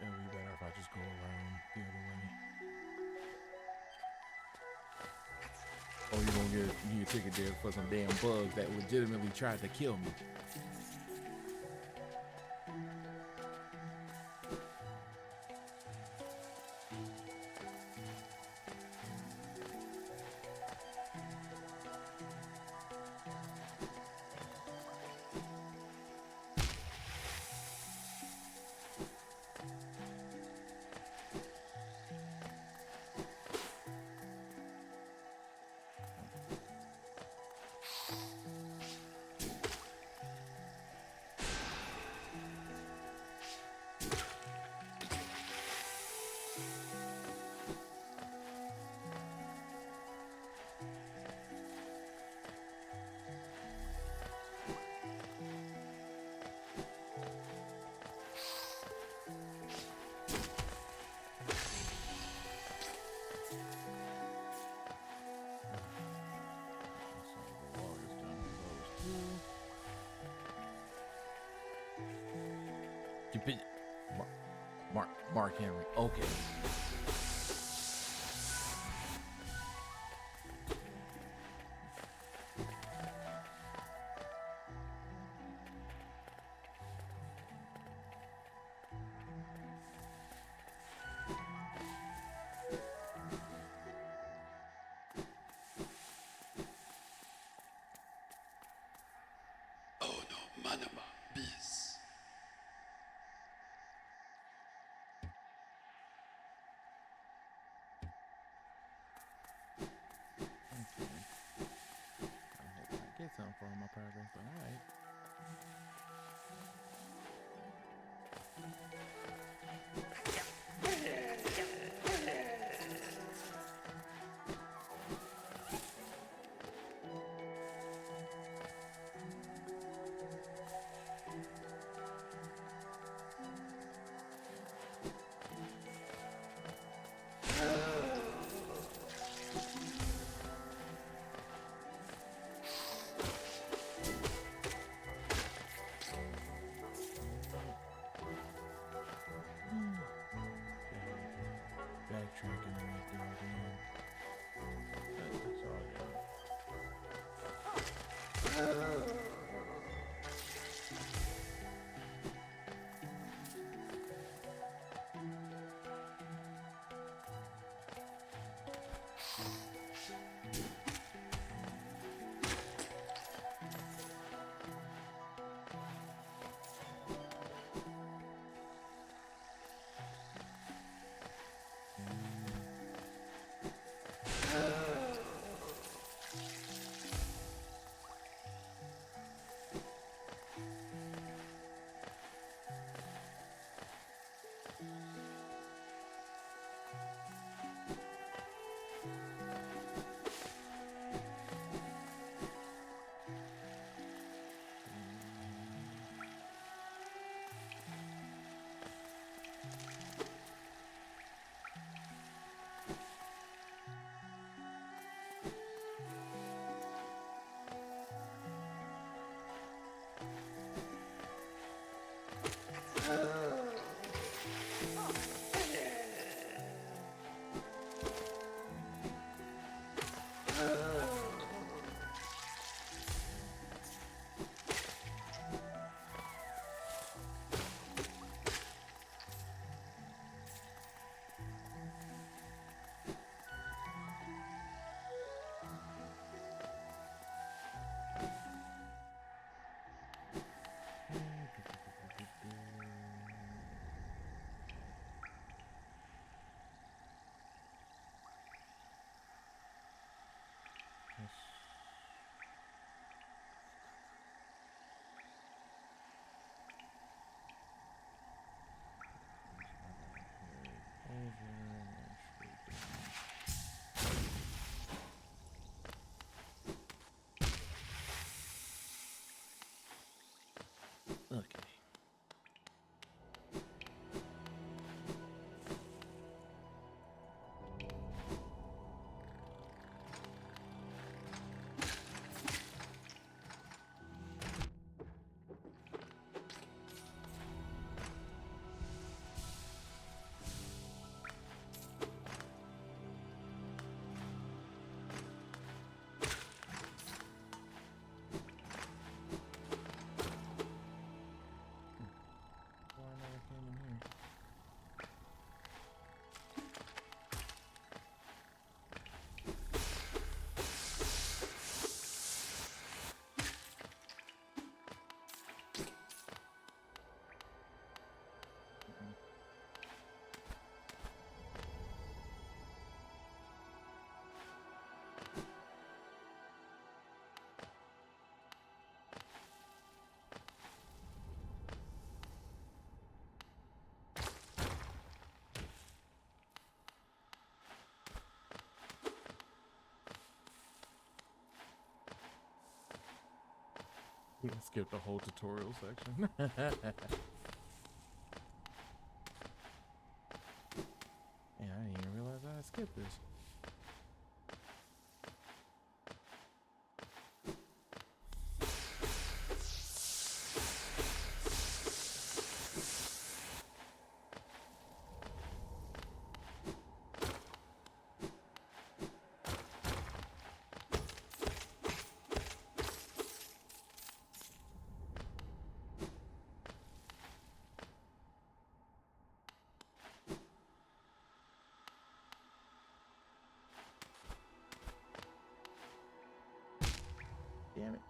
It would be better if I just go around the other way. Oh, you're gonna get your ticket there for some damn bugs that legitimately tried to kill me. Mark Henry. Okay. Oh no, Manama, bis. I get something for my progress, but all right. Skip the whole tutorial section. Yeah, I didn't even realize I skipped this. Damn it.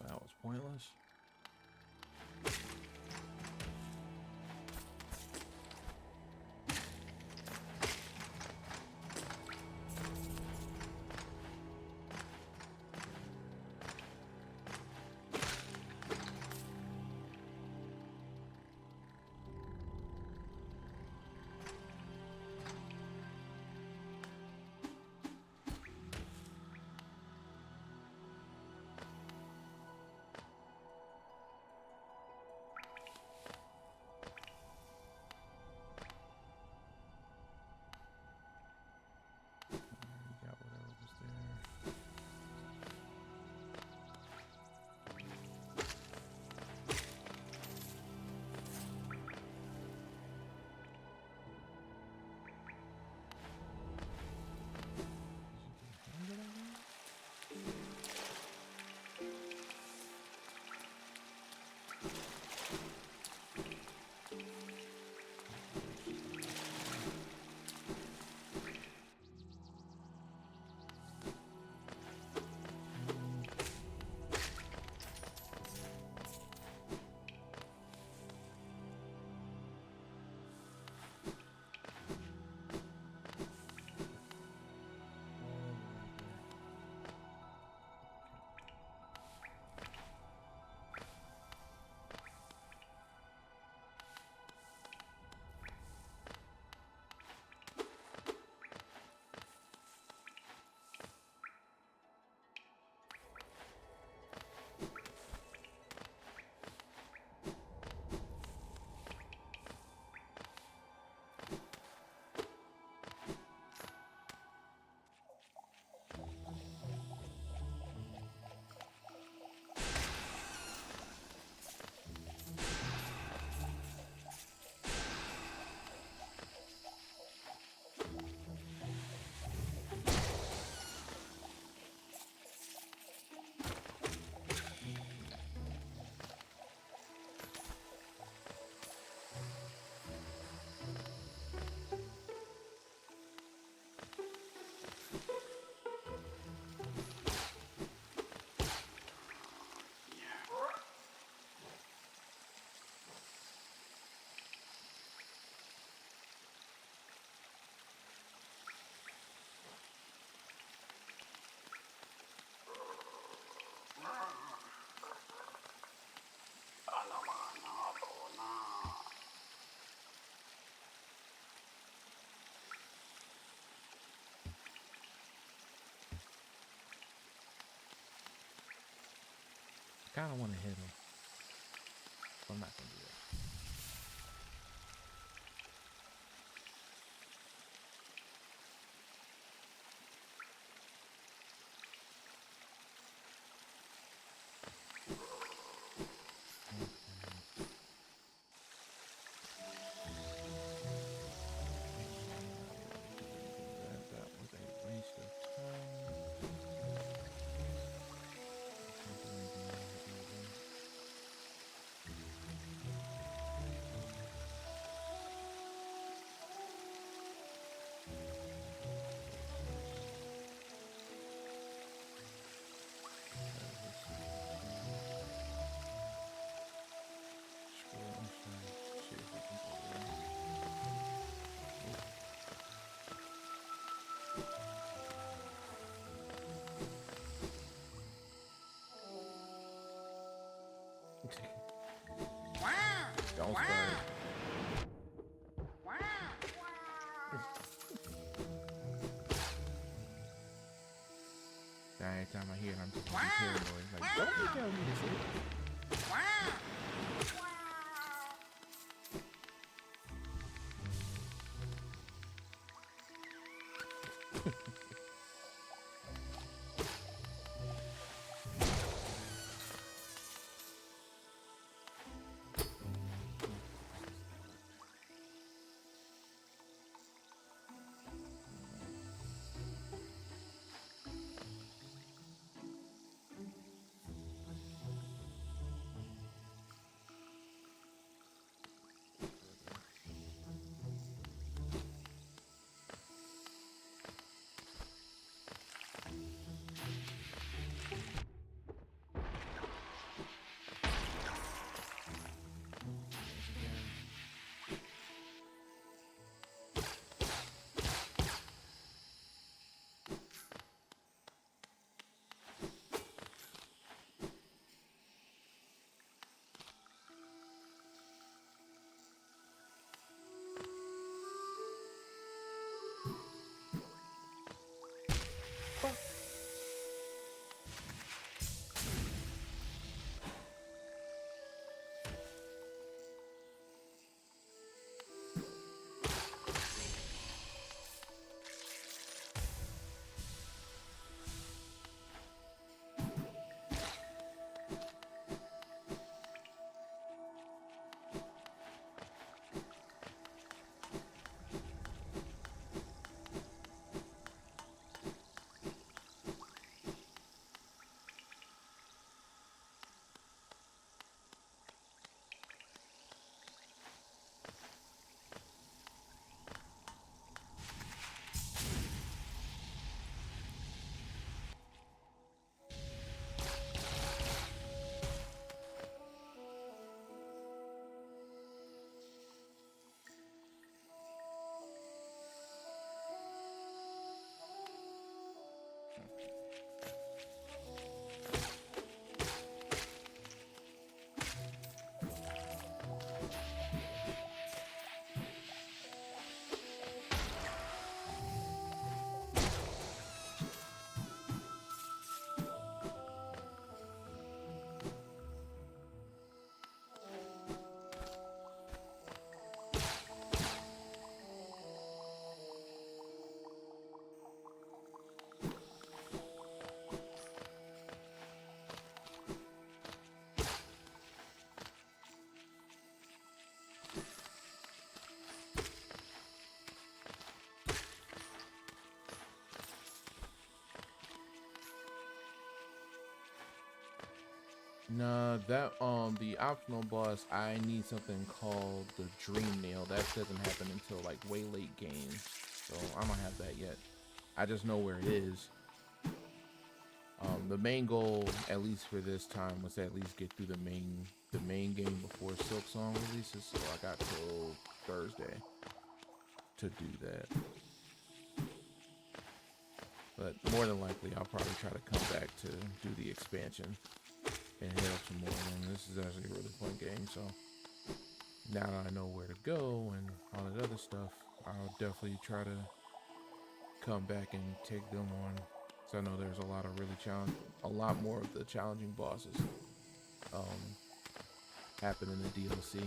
That was pointless. You got whatever was there. I kind of want to hit him. So I'm not going to do that. That was a waste of time. Don't start. nighttime I hear it, I'm just gonna be paranoid. Like, don't you tell me to sleep. No, that the optional boss, I need something called the Dream Nail. That doesn't happen until like way late game, so I don't have that yet. I just know where it is. The main goal, at least for this time, was to at least get through the main game before Silk Song releases. So I got till Thursday to do that. But more than likely, I'll probably try to come back to do the expansion and hit up some more. And this is actually a really fun game, so now that I know where to go and all that other stuff, I'll definitely try to come back and take them on. So I know there's a lot of a lot more of the challenging bosses happen in the DLC.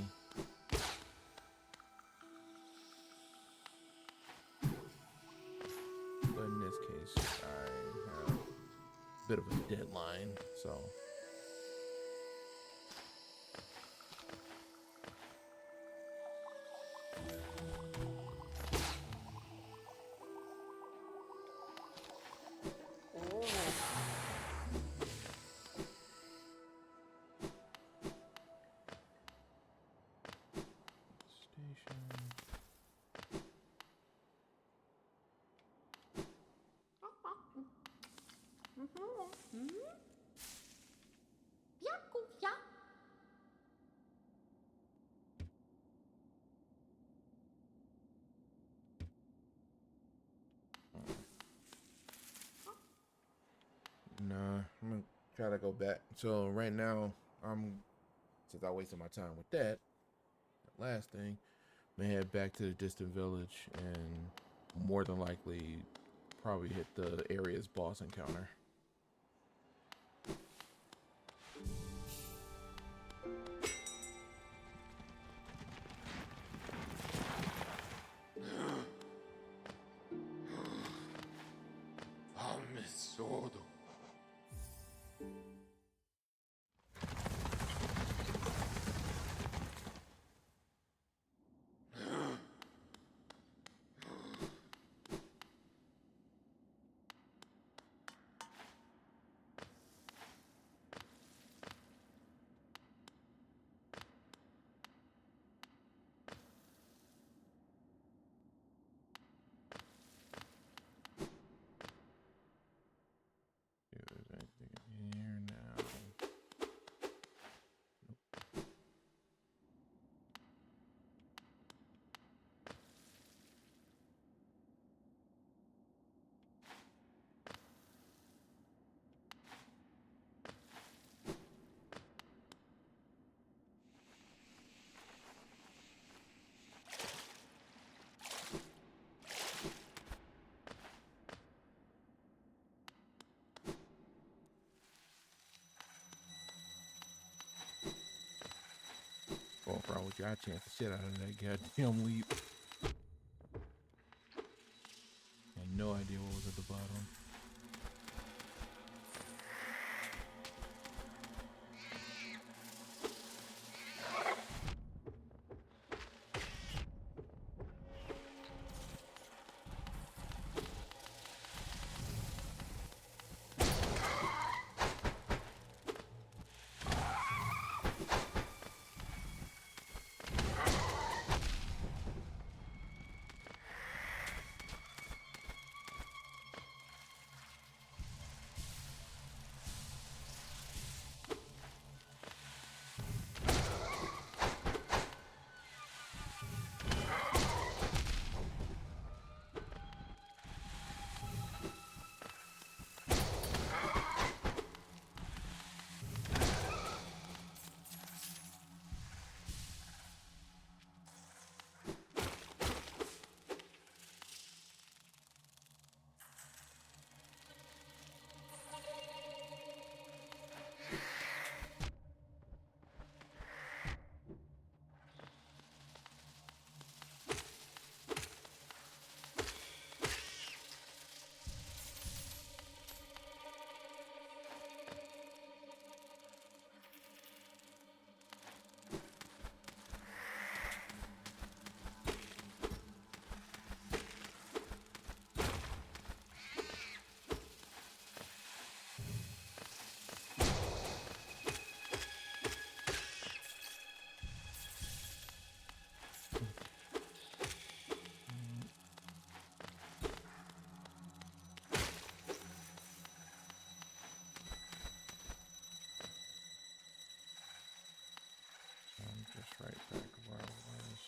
But in this case, I have a bit of a deadline, so. Nah, I'm gonna try to go back. So right now, since I wasted my time with that last thing, I'm gonna head back to the distant village and more than likely probably hit the area's boss encounter. Bro, I chanced the shit out of that goddamn leap. Had no idea what was at the bottom. I'm just right back where I was.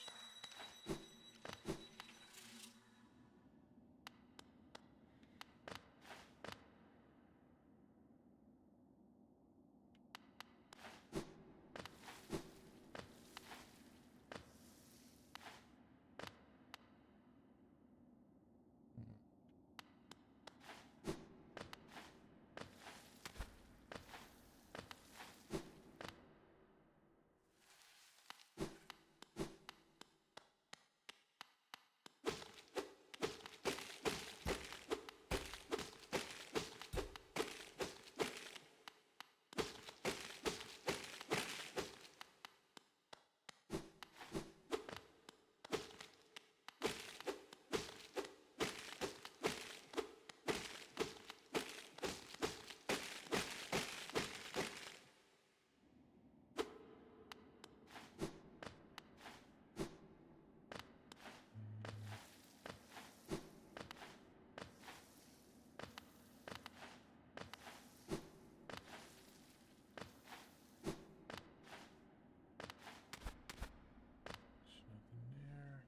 Nothing there.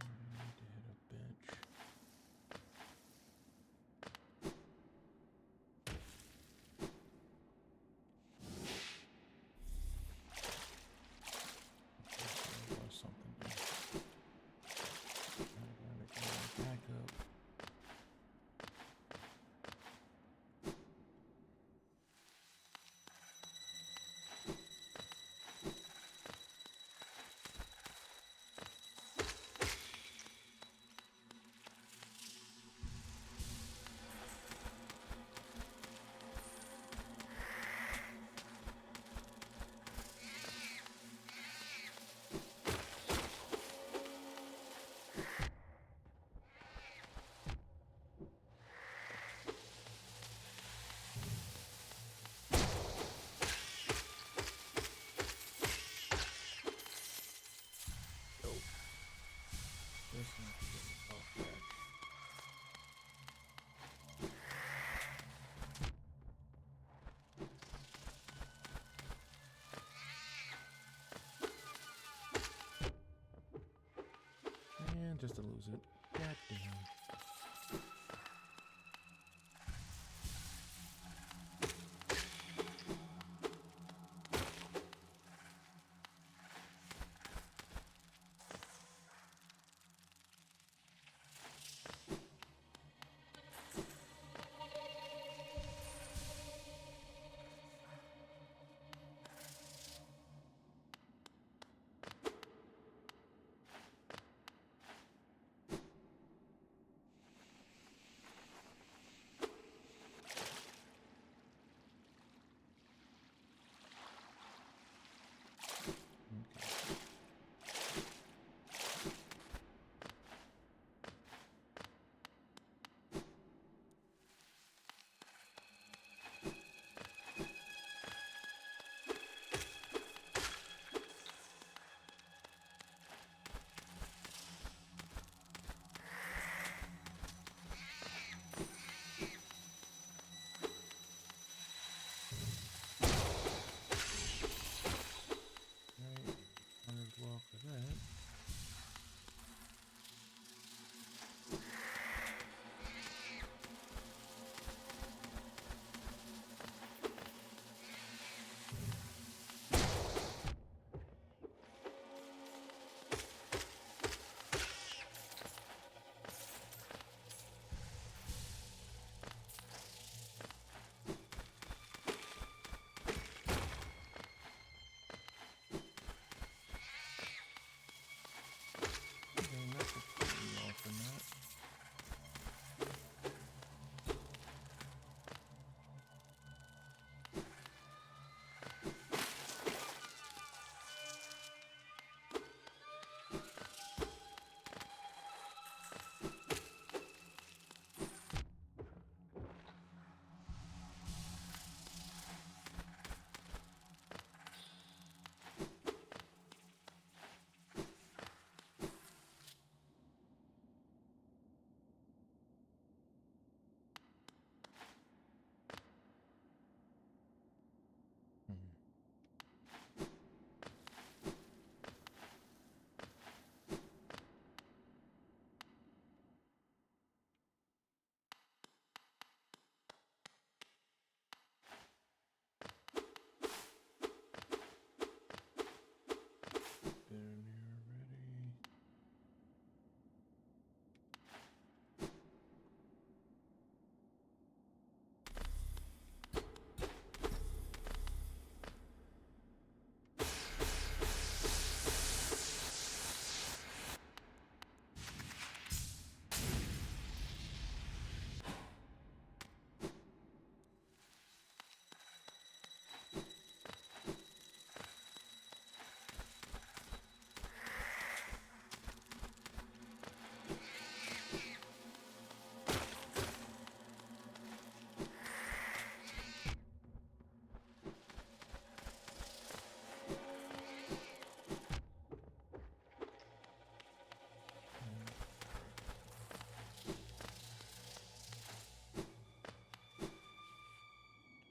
I need to hit a bench. There was something there. I'm gonna go back up. This one is getting off back. And just to lose it. God damn.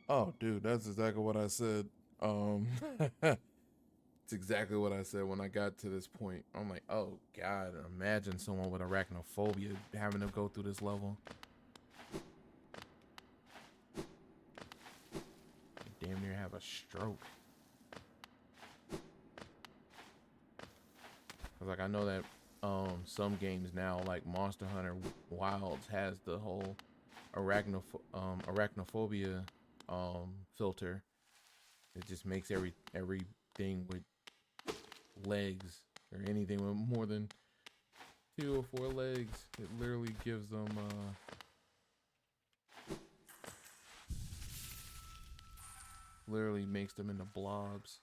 Oh, dude, that's exactly what I said. It's exactly what I said when I got to this point. I'm like, oh god, imagine someone with arachnophobia having to go through this level. You damn near have a stroke. Cause like I know that some games now, like Monster Hunter Wilds, has the whole arachnophobia filter. It just makes everything with legs or anything with more than 2 or 4 legs. It literally gives them literally makes them into blobs.